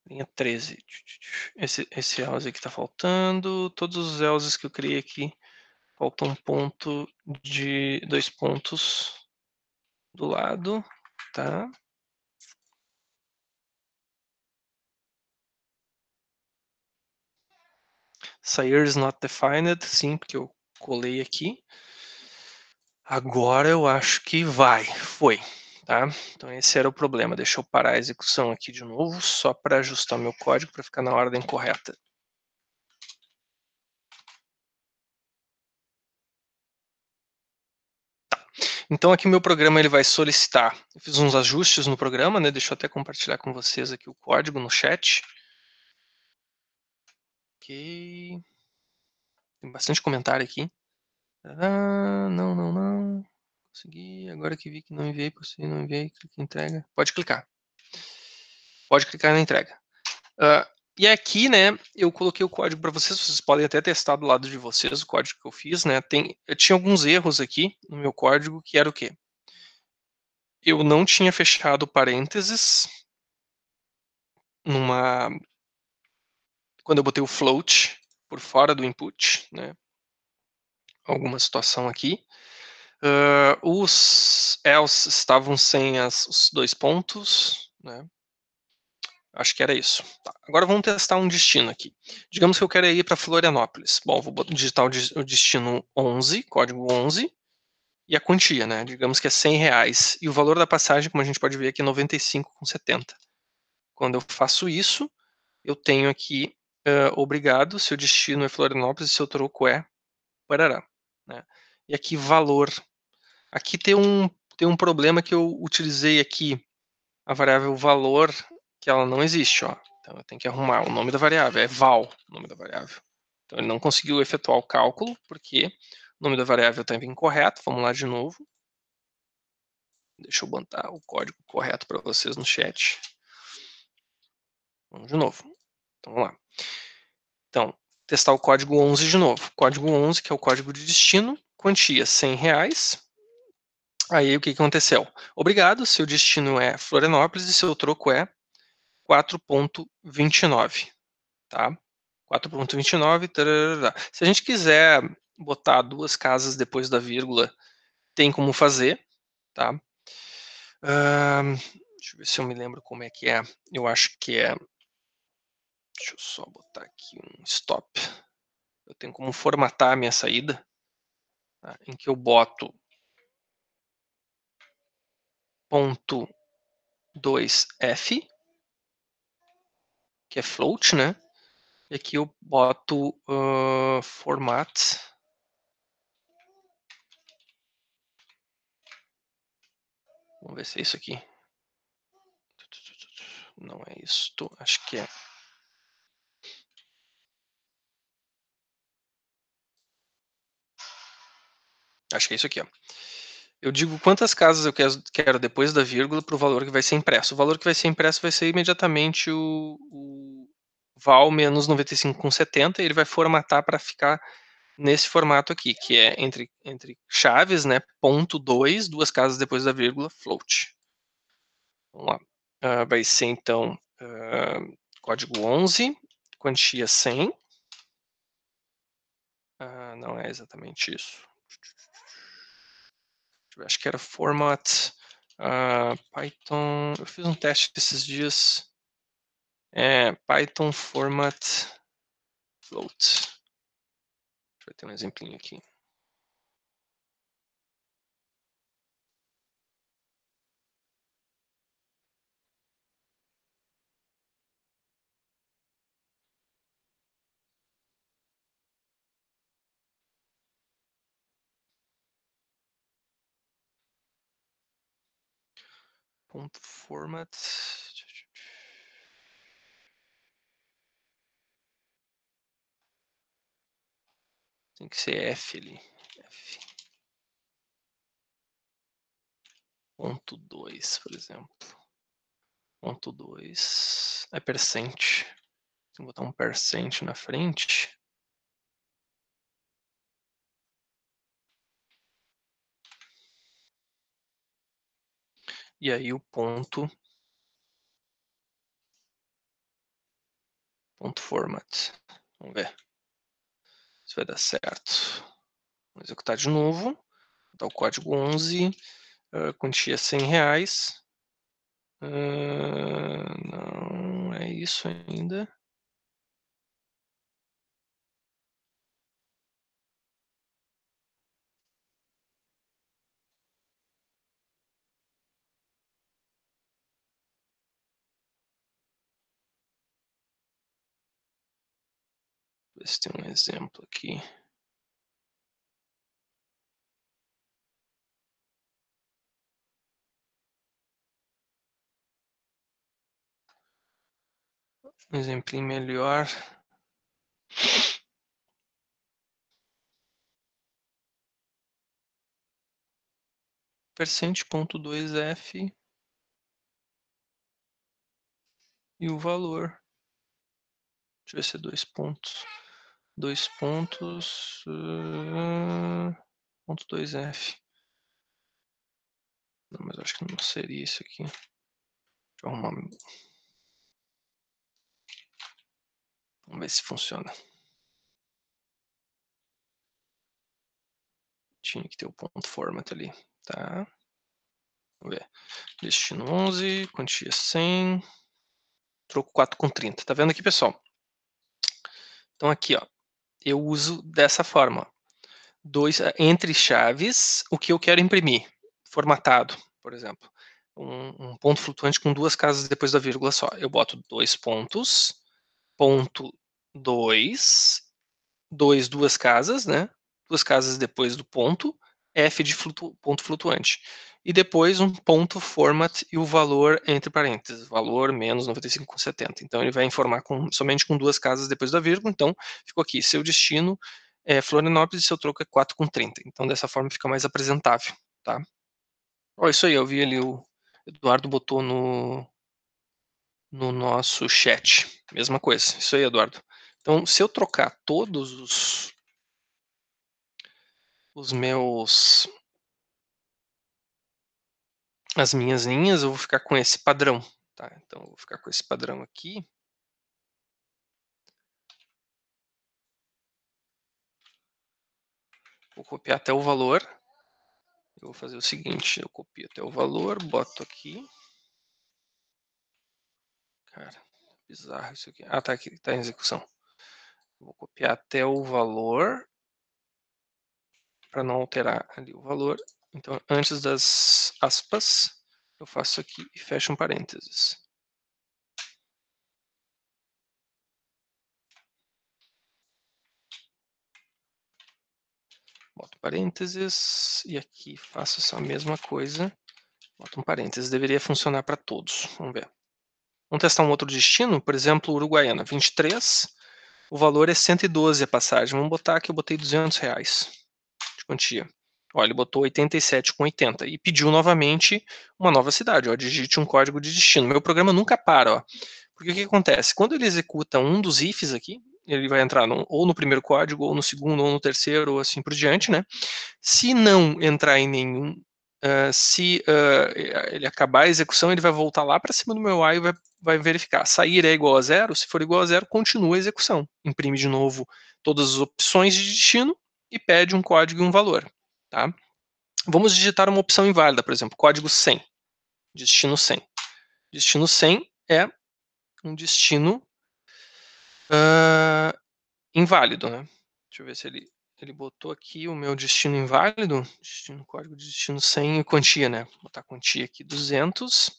Linha 13. Esse else aqui tá faltando. Todos os elses que eu criei aqui. Falta um ponto de 2 pontos do lado, tá? Sair is not defined, sim, porque eu colei aqui. Agora eu acho que foi, tá? Então esse era o problema. Deixa eu parar a execução aqui de novo, só para ajustar meu código para ficar na ordem correta. Tá. Então aqui meu programa ele vai solicitar. Eu fiz uns ajustes no programa, né? Deixa eu até compartilhar com vocês aqui o código no chat. Ok. Tem bastante comentário aqui. Ah, não. Consegui. Agora que vi que não enviei, não enviei, clique em entrega. Pode clicar. Pode clicar na entrega. E aqui, né, eu coloquei o código para vocês podem até testar do lado de vocês o código que eu fiz, né? Eu tinha alguns erros aqui no meu código, que era o quê? Eu não tinha fechado parênteses quando eu botei o float por fora do input, né? Alguma situação aqui. Os else estavam sem os 2 pontos, né? Acho que era isso. Tá. Agora vamos testar um destino aqui. Digamos que eu quero ir para Florianópolis. Bom, vou digitar o destino 11, código 11, e a quantia, né? Digamos que é R$100. E o valor da passagem, como a gente pode ver aqui, é 95,70. Quando eu faço isso, eu tenho aqui, obrigado, seu destino é Florianópolis e seu troco é Parará. Né? E aqui, valor. Aqui tem um problema que eu utilizei aqui, a variável valor, que ela não existe, ó. Então eu tenho que arrumar o nome da variável, é val, o nome da variável. Então ele não conseguiu efetuar o cálculo, porque o nome da variável estava incorreto. Vamos lá de novo. Deixa eu botar o código correto para vocês no chat. Vamos de novo. Então vamos lá. Então, testar o código 11 de novo. Código 11, que é o código de destino, quantia R$100. Aí o que aconteceu? Obrigado, seu destino é Florianópolis e seu troco é 4,29, tá? 4,29. Se a gente quiser botar duas casas depois da vírgula, tem como fazer, tá? Deixa eu ver se eu me lembro como é que é. Eu acho que é. Deixa eu só botar aqui um stop. Eu tenho como formatar a minha saída, tá? Em que eu boto ponto 2f, que é float, né? E aqui eu boto format. Vamos ver se é isso aqui. Não é isso. Acho que é. Acho que é isso aqui, ó. Eu digo quantas casas eu quero depois da vírgula para o valor que vai ser impresso. O valor que vai ser impresso vai ser imediatamente o val menos 95,70, e ele vai formatar para ficar nesse formato aqui, que é entre chaves, né, ponto 2, duas casas depois da vírgula, float. Vamos lá. Vai ser, então, código 11, quantia 100. Não é exatamente isso. Acho que era format Python. Eu fiz um teste esses dias. Python format float. Deixa eu ter um exemplinho aqui. Ponto format. Tem que ser F ali. F. Ponto 2, por exemplo. Ponto 2 é percent. Vou botar um percent na frente. E aí o ponto format. Vamos ver se vai dar certo. Vou executar de novo. Vou botar o código 11. Quantia R$100. Não é isso ainda. Ver se tem um exemplo aqui. Um exemplinho melhor. Percent.2f e o valor. Deixa eu ver se é 2 pontos. 2 pontos. Ponto 2f. Não, mas acho que não seria isso aqui. Deixa eu arrumar. Vamos ver se funciona. Tinha que ter o ponto format ali. Tá. Vamos ver. Destino 11, quantia 100. Troco 4,30. Tá vendo aqui, pessoal? Então aqui, ó, eu uso dessa forma. Entre chaves, o que eu quero imprimir. Formatado, por exemplo. Um ponto flutuante com duas casas depois da vírgula só. Eu boto 2 pontos, ponto 2, duas casas, né? Duas casas depois do ponto, F de ponto flutuante. E depois um ponto format e o valor entre parênteses, valor menos 95,70. Então ele vai informar somente com duas casas depois da vírgula. Então ficou aqui, seu destino é Florianópolis e seu troco é 4,30. Então dessa forma fica mais apresentável, tá? Ó, isso aí, eu vi ali o Eduardo botou no nosso chat. Mesma coisa. Isso aí, Eduardo. Então, se eu trocar todos os meus as minhas linhas, eu vou ficar com esse padrão, tá? Então, eu vou ficar com esse padrão aqui. Vou copiar até o valor. Eu vou fazer o seguinte, eu copio até o valor, boto aqui. Cara, bizarro isso aqui. Ah, tá aqui, tá em execução. Vou copiar até o valor, para não alterar ali o valor. Então, antes das aspas, eu faço aqui e fecho um parênteses. Boto parênteses e aqui faço essa mesma coisa. Boto um parênteses. Deveria funcionar para todos. Vamos ver. Vamos testar um outro destino, por exemplo, Uruguaiana, 23. O valor é 112 a passagem. Vamos botar que eu botei R$200 de quantia. Ó, ele botou 87,80 e pediu novamente uma nova cidade. Ó, digite um código de destino. Meu programa nunca para, ó. Porque o que acontece? Quando ele executa um dos ifs aqui, ele vai entrar ou no primeiro código, ou no segundo, ou no terceiro, ou assim por diante, né? Se não entrar em nenhum, se ele acabar a execução, ele vai voltar lá para cima do meu while e vai verificar. Sair é igual a zero, se for igual a zero, continua a execução. Imprime de novo todas as opções de destino e pede um código e um valor. Tá? Vamos digitar uma opção inválida, por exemplo, código 100, destino 100. Destino 100 é um destino inválido, né? Deixa eu ver se ele botou aqui o meu destino inválido, destino, código de destino 100 e quantia, né? Vou botar quantia aqui 200.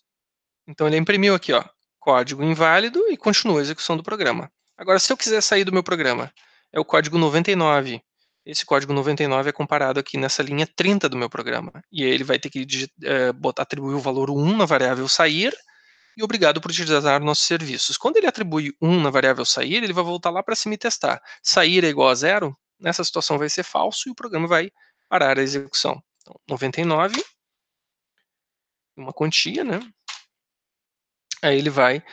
Então ele imprimiu aqui, ó, código inválido e continua a execução do programa. Agora, se eu quiser sair do meu programa, é o código 99. Esse código 99 é comparado aqui nessa linha 30 do meu programa. E aí ele vai ter que atribuir o valor 1 na variável sair e obrigado por utilizar nossos serviços. Quando ele atribui 1 na variável sair, ele vai voltar lá para cima e testar. Sair é igual a zero, nessa situação vai ser falso e o programa vai parar a execução. Então, 99, uma quantia, né? Aí ele vai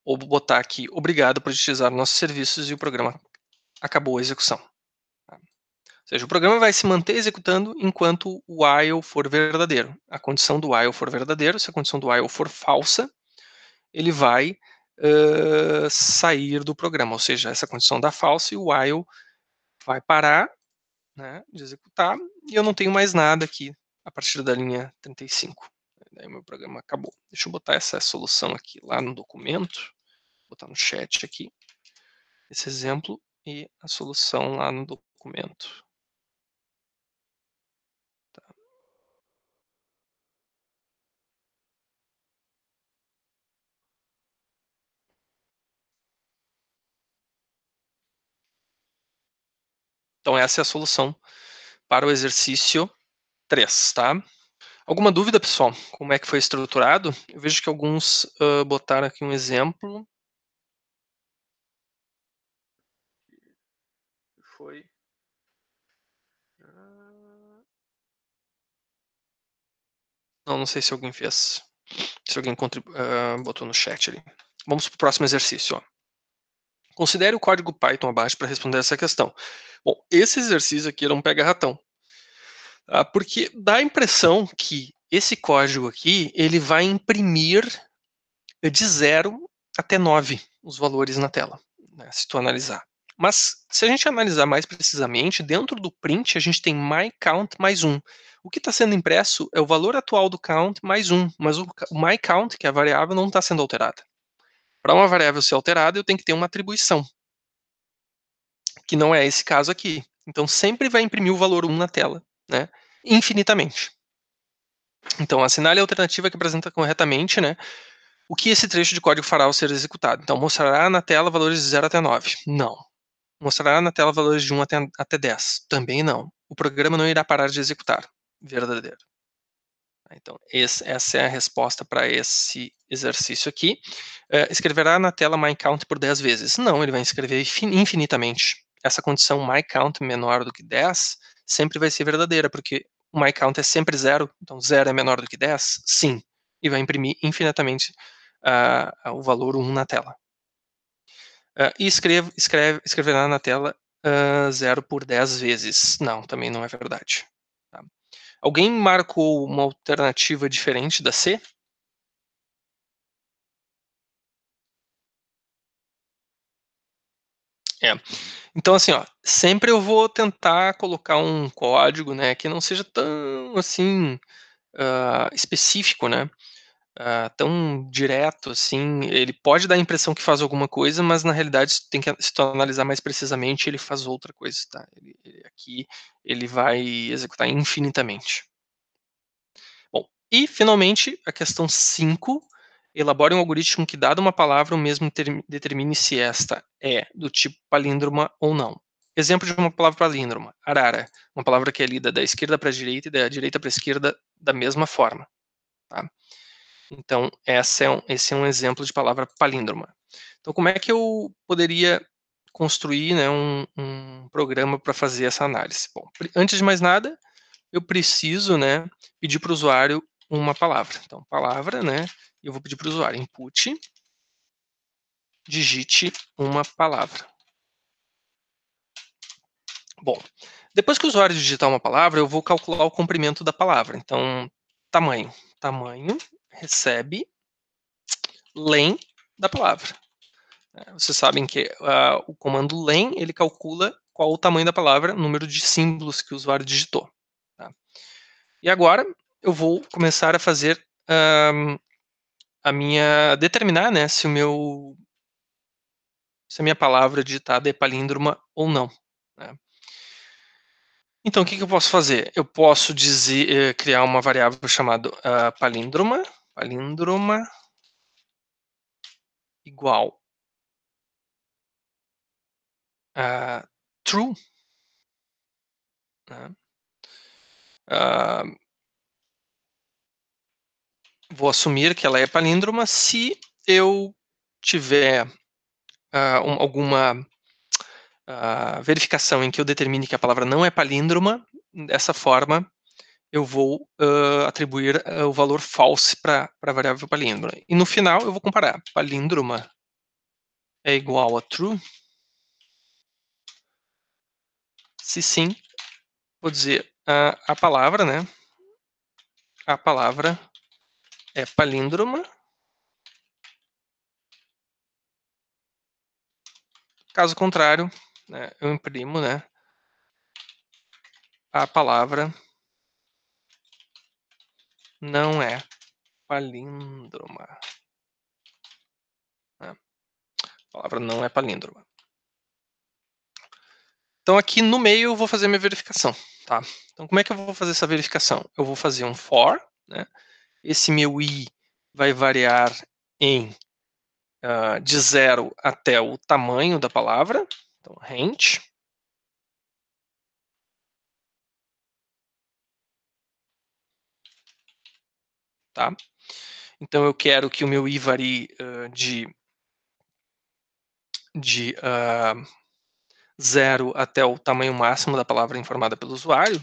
botar aqui, obrigado por utilizar nossos serviços e o programa acabou a execução. Tá? Ou seja, o programa vai se manter executando enquanto o while for verdadeiro. A condição do while for verdadeiro, se a condição do while for falsa, ele vai sair do programa, ou seja, essa condição dá falsa e o while vai parar, né, de executar e eu não tenho mais nada aqui a partir da linha 35. Daí o meu programa acabou. Deixa eu botar essa solução aqui lá no documento, botar no chat aqui, esse exemplo e a solução lá no documento. Tá. Então essa é a solução para o exercício 3, tá? Alguma dúvida, pessoal? Como é que foi estruturado? Eu vejo que alguns botaram aqui um exemplo. Foi. Não sei se alguém fez. Se alguém botou no chat ali. Vamos para o próximo exercício. Ó. Considere o código Python abaixo para responder essa questão. Bom, esse exercício aqui era um pega-ratão. Tá? Porque dá a impressão que esse código aqui ele vai imprimir de 0 até 9 os valores na tela, né, se tu analisar. Mas se a gente analisar mais precisamente, dentro do print a gente tem myCount mais 1. O que está sendo impresso é o valor atual do count mais 1, mas o myCount, que é a variável, não está sendo alterada. Para uma variável ser alterada, eu tenho que ter uma atribuição, que não é esse caso aqui. Então sempre vai imprimir o valor 1 na tela, né, infinitamente. Então assinale a alternativa que apresenta corretamente, né, o que esse trecho de código fará ao ser executado. Então, mostrará na tela valores de 0 até 9. Não. Mostrará na tela valores de 1 até 10. Também não. O programa não irá parar de executar. Verdadeiro. Então, essa é a resposta para esse exercício aqui. Escreverá na tela myCount por 10 vezes. Não, ele vai escrever infinitamente. Essa condição myCount menor do que 10 sempre vai ser verdadeira, porque o myCount é sempre 0, então 0 é menor do que 10? Sim. E vai imprimir infinitamente o valor 1 na tela. E escreverá na tela 0 por 10 vezes. Não, também não é verdade. Tá? Alguém marcou uma alternativa diferente da C? É. Então, assim, ó, sempre eu vou tentar colocar um código, né, que não seja tão, assim, específico, né, tão direto, assim. Ele pode dar a impressão que faz alguma coisa, mas na realidade, se tu analisar mais precisamente, ele faz outra coisa, tá? Aqui, ele vai executar infinitamente. Bom, e finalmente, a questão 5, elabore um algoritmo que, dada uma palavra, o mesmo determine se esta é do tipo palíndroma ou não. Exemplo de uma palavra palíndroma: arara, uma palavra que é lida da esquerda para a direita e da direita para a esquerda da mesma forma. Tá? Então, esse é um exemplo de palavra palíndroma. Então, como é que eu poderia construir, né, um programa para fazer essa análise? Bom, antes de mais nada, eu preciso, né, pedir para o usuário uma palavra. Então, palavra, né, eu vou pedir para o usuário input, digite uma palavra. Bom, depois que o usuário digitar uma palavra, eu vou calcular o comprimento da palavra. Então, tamanho. Tamanho recebe len da palavra. Vocês sabem que o comando len, ele calcula qual o tamanho da palavra, número de símbolos que o usuário digitou. Tá? E agora, eu vou começar a fazer determinar, né, se a minha palavra digitada é palíndroma ou não. Né? Então, o que eu posso fazer? Eu posso criar uma variável chamada palíndroma igual a true. Né? Vou assumir que ela é palíndroma se eu tiver alguma verificação em que eu determine que a palavra não é palíndroma. Dessa forma, eu vou atribuir o valor false para a variável palíndroma. E no final, eu vou comparar. Palíndroma é igual a true? Se sim, vou dizer a palavra, né? A palavra é palíndroma. Caso contrário, né, eu imprimo, né, a palavra não é palíndroma. Né? A palavra não é palíndroma. Então, aqui no meio, eu vou fazer minha verificação. Tá? Então, como é que eu vou fazer essa verificação? Eu vou fazer um for, né? Esse meu i vai variar de 0 até o tamanho da palavra. Então, range. Tá? Então, eu quero que o meu i varie de 0 até o tamanho máximo da palavra informada pelo usuário.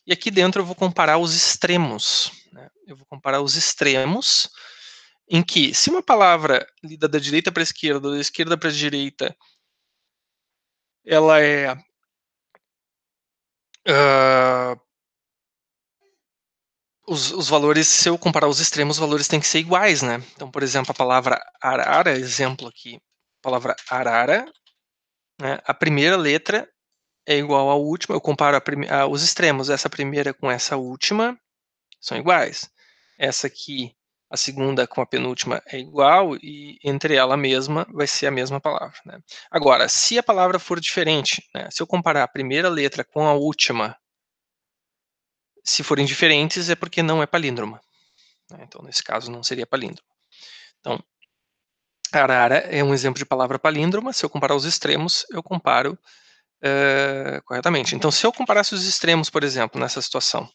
E aqui dentro eu vou comparar os extremos. Né? Eu vou comparar os extremos em que, se uma palavra lida da direita para a esquerda, ou da esquerda para a direita, ela é os valores, se eu comparar os extremos, os valores têm que ser iguais, né? Então, por exemplo, a palavra arara, exemplo aqui, a palavra arara, né, a primeira letra é igual à última, eu comparo os extremos, essa primeira com essa última, são iguais. Essa aqui, a segunda com a penúltima é igual, e entre ela mesma vai ser a mesma palavra. Né? Agora, se a palavra for diferente, né, se eu comparar a primeira letra com a última, se forem diferentes, é porque não é palíndroma. Né? Então, nesse caso, não seria palíndroma. Então, arara é um exemplo de palavra palíndroma. Se eu comparar os extremos, eu comparo corretamente. Então, se eu comparasse os extremos, por exemplo, nessa situação,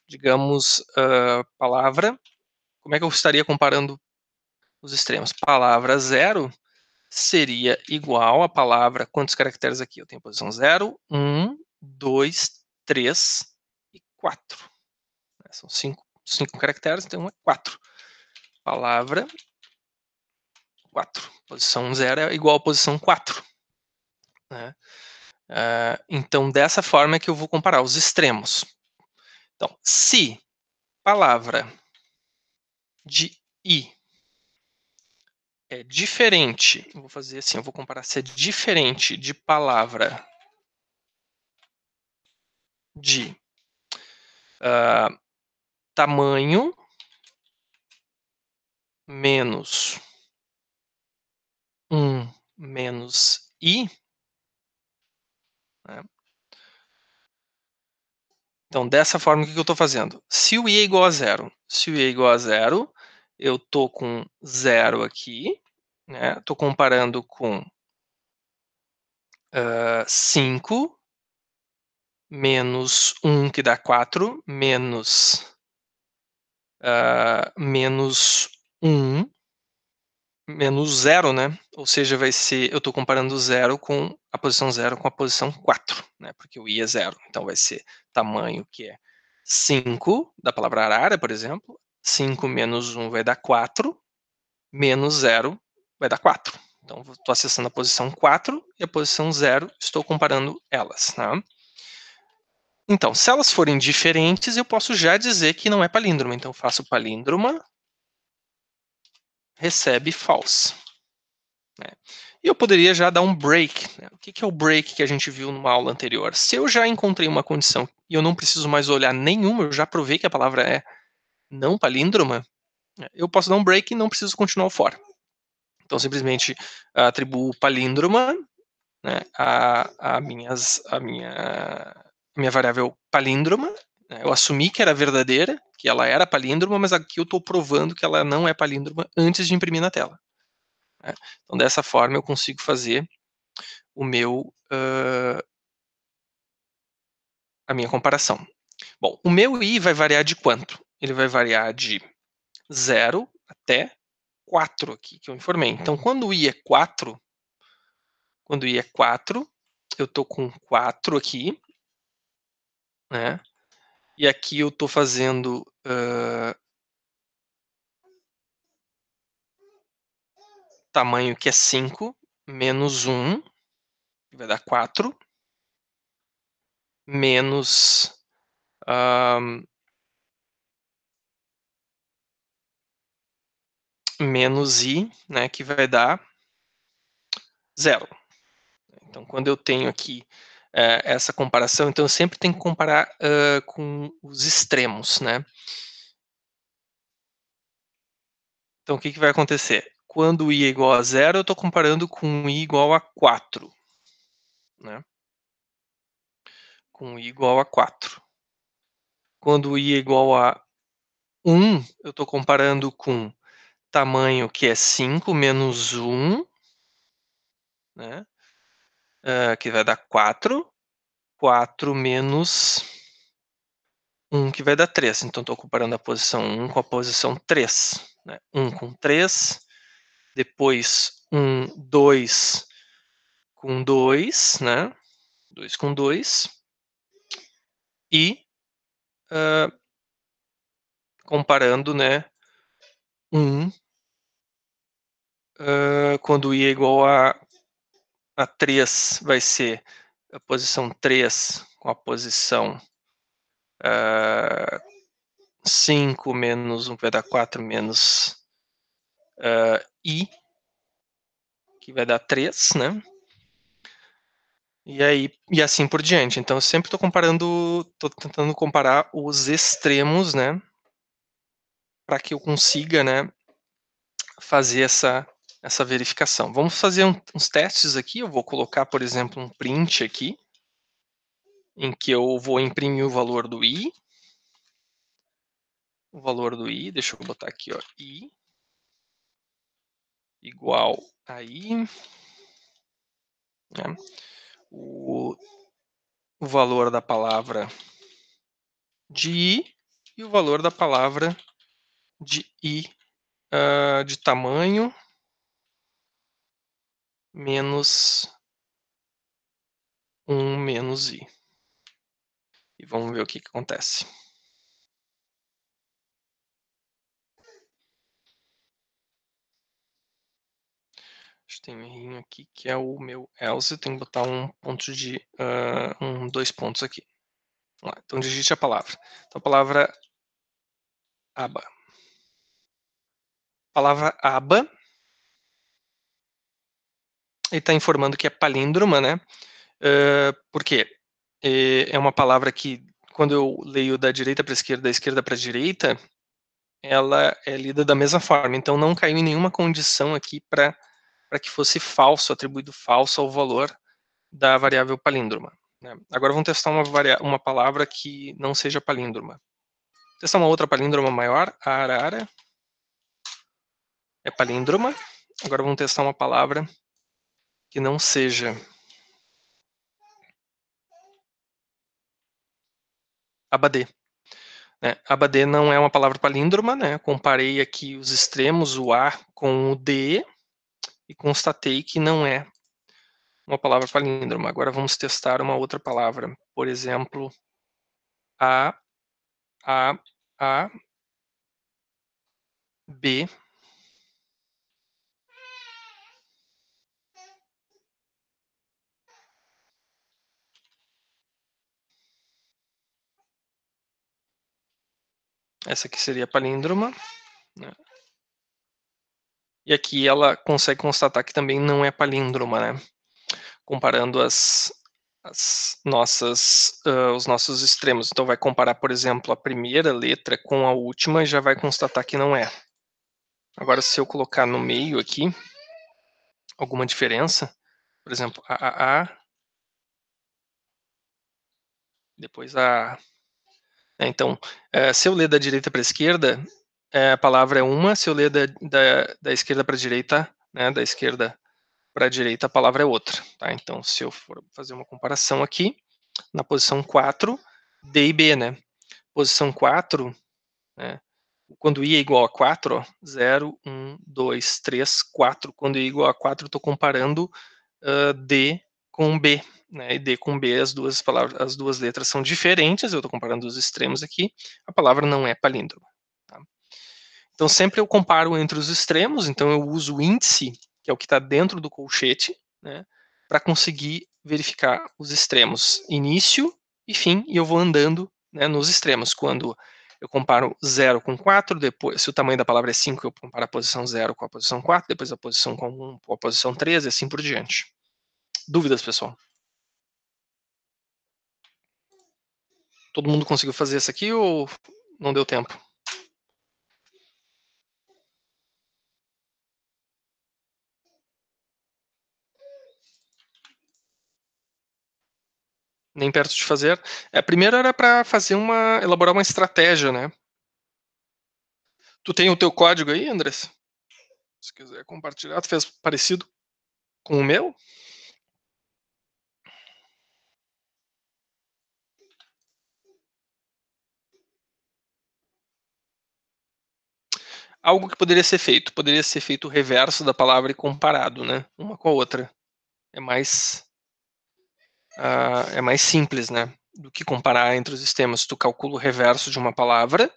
digamos, palavra, como é que eu estaria comparando os extremos? Palavra 0 seria igual a palavra, quantos caracteres aqui? Eu tenho posição 0, 1, 2, 3 e 4. São 5 caracteres, então é 4. Palavra 4. Posição 0 é igual a posição 4. Né? Então, dessa forma é que eu vou comparar os extremos. Então, se palavra de I é diferente, eu vou fazer assim, eu vou comparar se é diferente de palavra de tamanho menos 1 menos I, né? Então, dessa forma, o que eu estou fazendo? Se o I é igual a zero, eu estou com zero aqui, né? Estou comparando com 5 menos 1, que dá 4, menos 1, menos zero, né? Ou seja, vai ser, eu estou comparando zero com a posição 0 com a posição 4, né? Porque o I é zero. Então, vai ser tamanho que é 5, da palavra arara, por exemplo. 5 menos 1 vai dar 4, menos 0 vai dar 4. Então, estou acessando a posição 4 e a posição 0, estou comparando elas, tá? Então, se elas forem diferentes, eu posso já dizer que não é palíndroma. Então, faço palíndroma, recebe false. Né? E eu poderia já dar um break. Né? O que é o break que a gente viu numa aula anterior? Se eu já encontrei uma condição e eu não preciso mais olhar nenhuma, eu já provei que a palavra é não palíndroma, né? Eu posso dar um break e não preciso continuar o for. Então, simplesmente atribuo palíndroma, né, a minha variável palíndroma. Né? Eu assumi que era verdadeira, que ela era palíndroma, mas aqui eu estou provando que ela não é palíndroma antes de imprimir na tela. Né? Então, dessa forma, eu consigo fazer o meu, a minha comparação. Bom, o meu I vai variar de quanto? Ele vai variar de 0 até 4 aqui, que eu informei. Então, quando o I é 4, eu estou com 4 aqui, né? E aqui eu estou fazendo tamanho que é 5, menos 1, que vai dar 4, menos menos I, né, que vai dar 0. Então, quando eu tenho aqui essa comparação, então eu sempre tenho que comparar com os extremos, né? Então, o que vai acontecer? Quando I é igual a 0, eu estou comparando com I igual a 4. Né? Com I igual a 4. Quando I é igual a 1, eu estou comparando com tamanho que é 5 menos 1, né? Que vai dar 4. 4 menos 1, que vai dar 3. Então, estou comparando a posição 1 com a posição 3. Né? 1 com 3. Depois, 2 com 2, né? 2 com 2. E comparando, né? 1, quando I é igual a 3, vai ser a posição 3 com a posição 5 menos 1, que vai dar 4, menos I, que vai dar 3, né? E assim por diante. Então, eu sempre estou tentando comparar os extremos, né? Para que eu consiga, né? Fazer essa verificação. Vamos fazer uns testes aqui. Eu vou colocar, por exemplo, um print aqui, em que eu vou imprimir o valor do I. O valor do I, deixa eu botar aqui, ó, I igual a I. Né? O valor da palavra de I e o valor da palavra de I de tamanho menos 1 menos I. E vamos ver o que acontece. Tem um errinho aqui que é o meu else. Eu tenho que botar um ponto de 2 pontos aqui. Vamos lá, então digite a palavra. Então, a palavra aba. A palavra aba, ele está informando que é palíndroma, né? Por quê? É uma palavra que, quando eu leio da direita para a esquerda, da esquerda para a direita, ela é lida da mesma forma. Então, não caiu em nenhuma condição aqui para que fosse falso, atribuído falso ao valor da variável palíndroma. Né? Agora vamos testar uma palavra que não seja palíndroma. Testar uma outra palíndroma maior, arara, é palíndroma. Agora vamos testar uma palavra que não seja abadê. Né? Abadê não é uma palavra palíndroma, né? Comparei aqui os extremos, o A com o D, e constatei que não é uma palavra palíndroma. Agora vamos testar uma outra palavra. Por exemplo, A, A, B. Essa aqui seria palíndroma. Né? E aqui ela consegue constatar que também não é palíndroma, né? Comparando os nossos extremos. Então vai comparar, por exemplo, a primeira letra com a última e já vai constatar que não é. Agora, se eu colocar no meio aqui alguma diferença, por exemplo, a, depois a. Então, se eu ler da direita para a esquerda, a palavra é uma, se eu ler da esquerda para a direita, né, da esquerda para a direita, a palavra é outra. Tá? Então, se eu for fazer uma comparação aqui, na posição 4, D e B, né? Posição 4, né? Quando I é igual a 4, ó, 0, 1, 2, 3, 4. Quando I é igual a 4, eu estou comparando D com B. Né? E D com B, as duas letras são diferentes, eu estou comparando os extremos aqui, a palavra não é palíndroma. Tá? Então, sempre eu comparo entre os extremos, então eu uso o índice, que é o que está dentro do colchete, né, para conseguir verificar os extremos, início e fim, e eu vou andando, né, nos extremos. Quando eu comparo 0 com 4, depois, se o tamanho da palavra é 5, eu comparo a posição 0 com a posição 4, depois a posição 1 com a posição 3, e assim por diante. Dúvidas, pessoal? Todo mundo conseguiu fazer isso aqui ou não deu tempo? Nem perto de fazer. Primeiro era para elaborar uma estratégia, né? Tu tem o teu código aí, Andrés? Se quiser compartilhar, tu fez parecido com o meu? Algo que poderia ser feito o reverso da palavra e comparado, né? Uma com a outra. É mais simples, né? Do que comparar entre os sistemas. Tu calcula o reverso de uma palavra,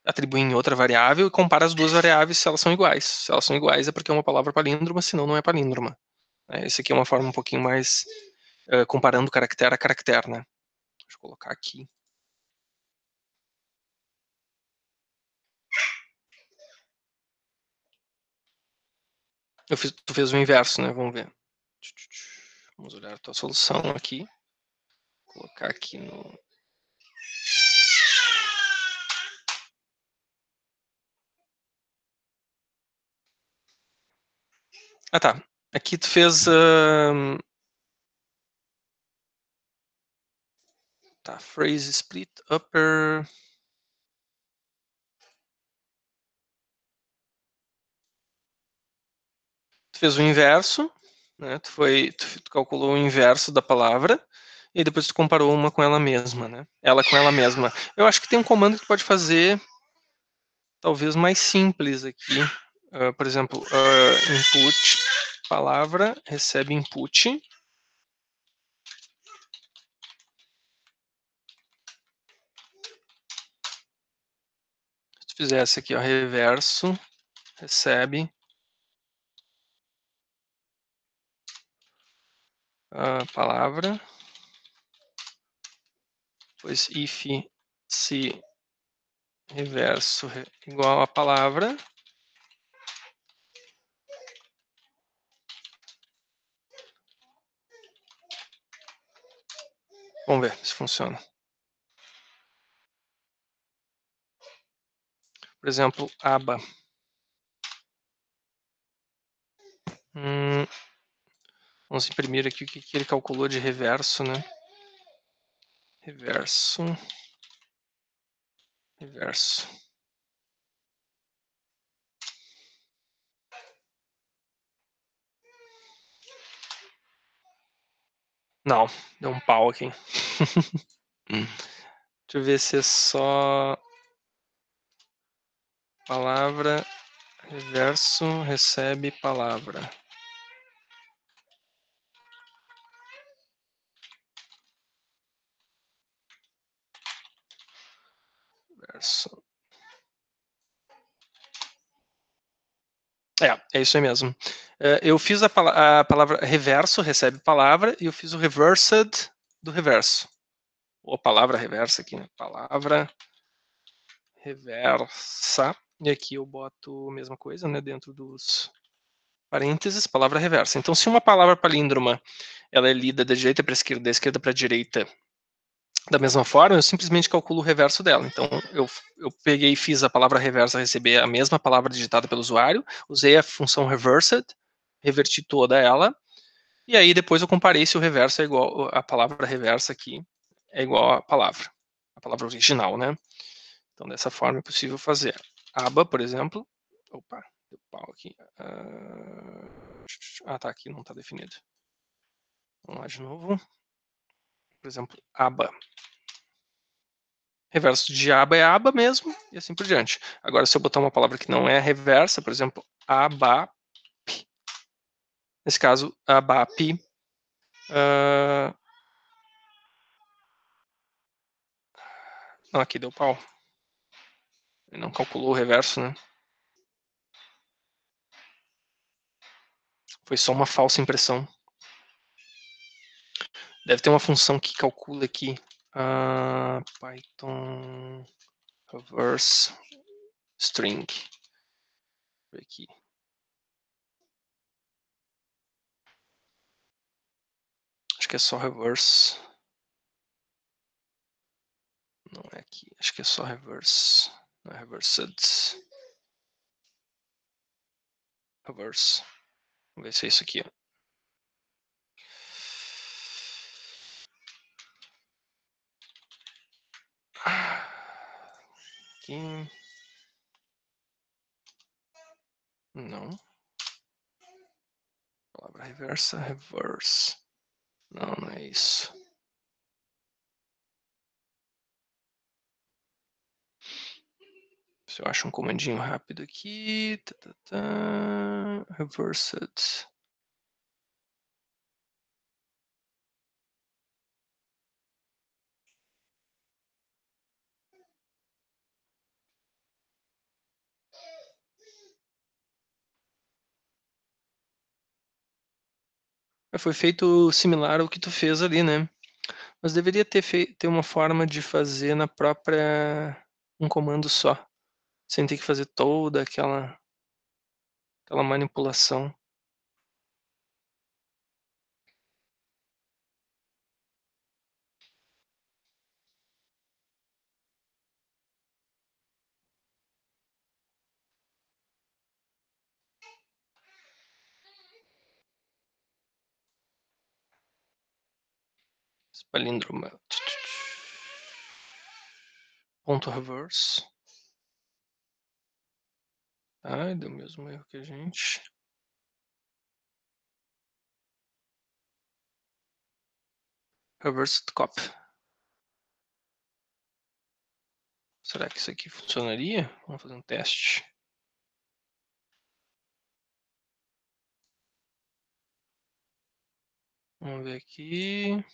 atribui em outra variável e compara as duas variáveis se elas são iguais. Se elas são iguais é porque é uma palavra palíndroma, senão não é palíndroma. Esse aqui é uma forma um pouquinho mais comparando caractere a caractere, né? Deixa eu colocar aqui. Tu fez o inverso, né? Vamos ver. Vamos olhar a tua solução aqui. Vou colocar aqui no. Ah, tá. Aqui tu fez. Tá, phrase split upper. Tu fez o inverso, né? Tu calculou o inverso da palavra e depois tu comparou uma com ela mesma, né? Ela com ela mesma. Eu acho que tem um comando que tu pode fazer talvez mais simples aqui. Por exemplo, input, palavra, recebe input. Se tu fizesse aqui, ó, reverso, recebe a palavra. Depois if se reverso igual a palavra. Vamos ver se funciona. Por exemplo, aba. Vamos imprimir aqui o que ele calculou de reverso, né? Reverso. Não, deu um pau aqui. Deixa eu ver se é só palavra, reverso, recebe palavra. Verso. É isso aí mesmo. Eu fiz a palavra reverso, recebe palavra, e eu fiz o reversed do reverso. Ou a palavra reversa aqui, né? Palavra reversa. E aqui eu boto a mesma coisa, né? Dentro dos parênteses, palavra reversa. Então, se uma palavra palíndroma ela é lida da direita para a esquerda, da esquerda para a direita, da mesma forma, eu simplesmente calculo o reverso dela. Então, eu peguei e fiz a palavra reversa receber a mesma palavra digitada pelo usuário, usei a função reversed, reverti toda ela, e aí depois eu comparei se o reverso é igual, a palavra reversa aqui é igual à palavra original, né? Então, dessa forma é possível fazer. Aba, por exemplo, opa, deu pau aqui. Tá, aqui não está definido. Vamos lá de novo. Por exemplo, aba. Reverso de aba é aba mesmo, e assim por diante. Agora, se eu botar uma palavra que não é reversa, por exemplo, abap, nesse caso, abap, não, aqui deu pau. Ele não calculou o reverso, né? Foi só uma falsa impressão. Deve ter uma função que calcula aqui. Python reverse string. Aqui. Acho que é só reverse. Não é aqui. Acho que é só reverse. Não é reversed. Reverse. Vamos ver se é isso aqui. Ó. Aqui. Não. Palavra reversa, reverse. Não, não é isso. Se eu acho um comandinho rápido aqui. Reversed. Foi feito similar ao que tu fez ali, né? Mas deveria ter uma forma de fazer na própria um comando só, sem ter que fazer toda aquela manipulação. Palíndroma. Ponto reverse. Ai, deu o mesmo erro que a gente. Reversed copy. Será que isso aqui funcionaria? Vamos fazer um teste. Vamos ver aqui.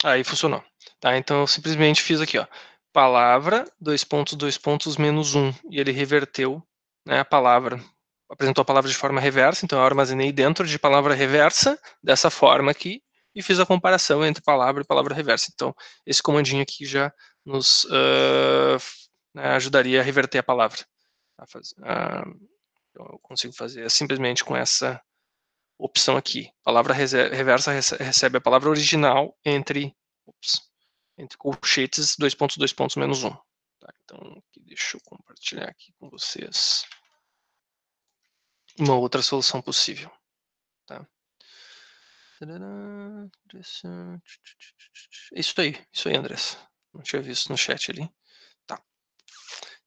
Aí funcionou. Tá, então eu simplesmente fiz aqui, ó. palavra, dois pontos, menos 1. E ele reverteu, né, a palavra. Apresentou a palavra de forma reversa, então eu armazenei dentro de palavra reversa, dessa forma aqui, e fiz a comparação entre palavra e palavra reversa. Então, esse comandinho aqui já nos né, ajudaria a reverter a palavra. Então eu consigo fazer simplesmente com essa opção aqui. Palavra reversa recebe a palavra original entre colchetes, dois pontos, menos 1. Tá, então, deixa eu compartilhar aqui com vocês uma outra solução possível. Tá? Isso aí, Andressa. Não tinha visto no chat ali. Tá.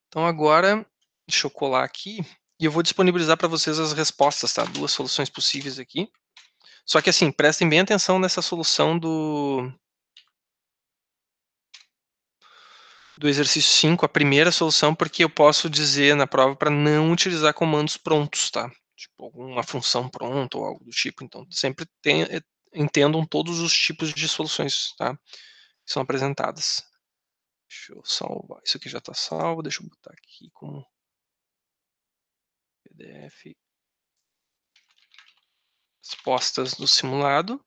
Então agora, deixa eu colar aqui e eu vou disponibilizar para vocês as respostas, tá? Duas soluções possíveis aqui. Só que assim, prestem bem atenção nessa solução do exercício 5, a primeira solução, porque eu posso dizer na prova para não utilizar comandos prontos, tá? Tipo, alguma função pronta ou algo do tipo. Então, sempre entendam todos os tipos de soluções, tá? Que são apresentadas. Deixa eu salvar. Isso aqui já está salvo. Deixa eu botar aqui como PDF. Respostas do simulado.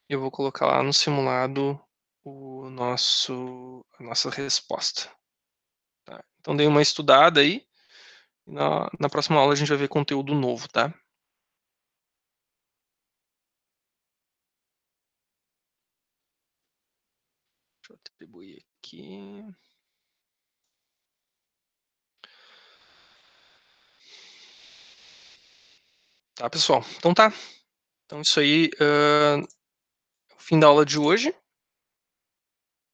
Eu vou colocar lá no simulado a nossa resposta. Tá? Então, dei uma estudada aí. Na próxima aula a gente vai ver conteúdo novo, tá? Deixa eu atribuir aqui. Tá, pessoal? Então tá. Então isso aí, o fim da aula de hoje.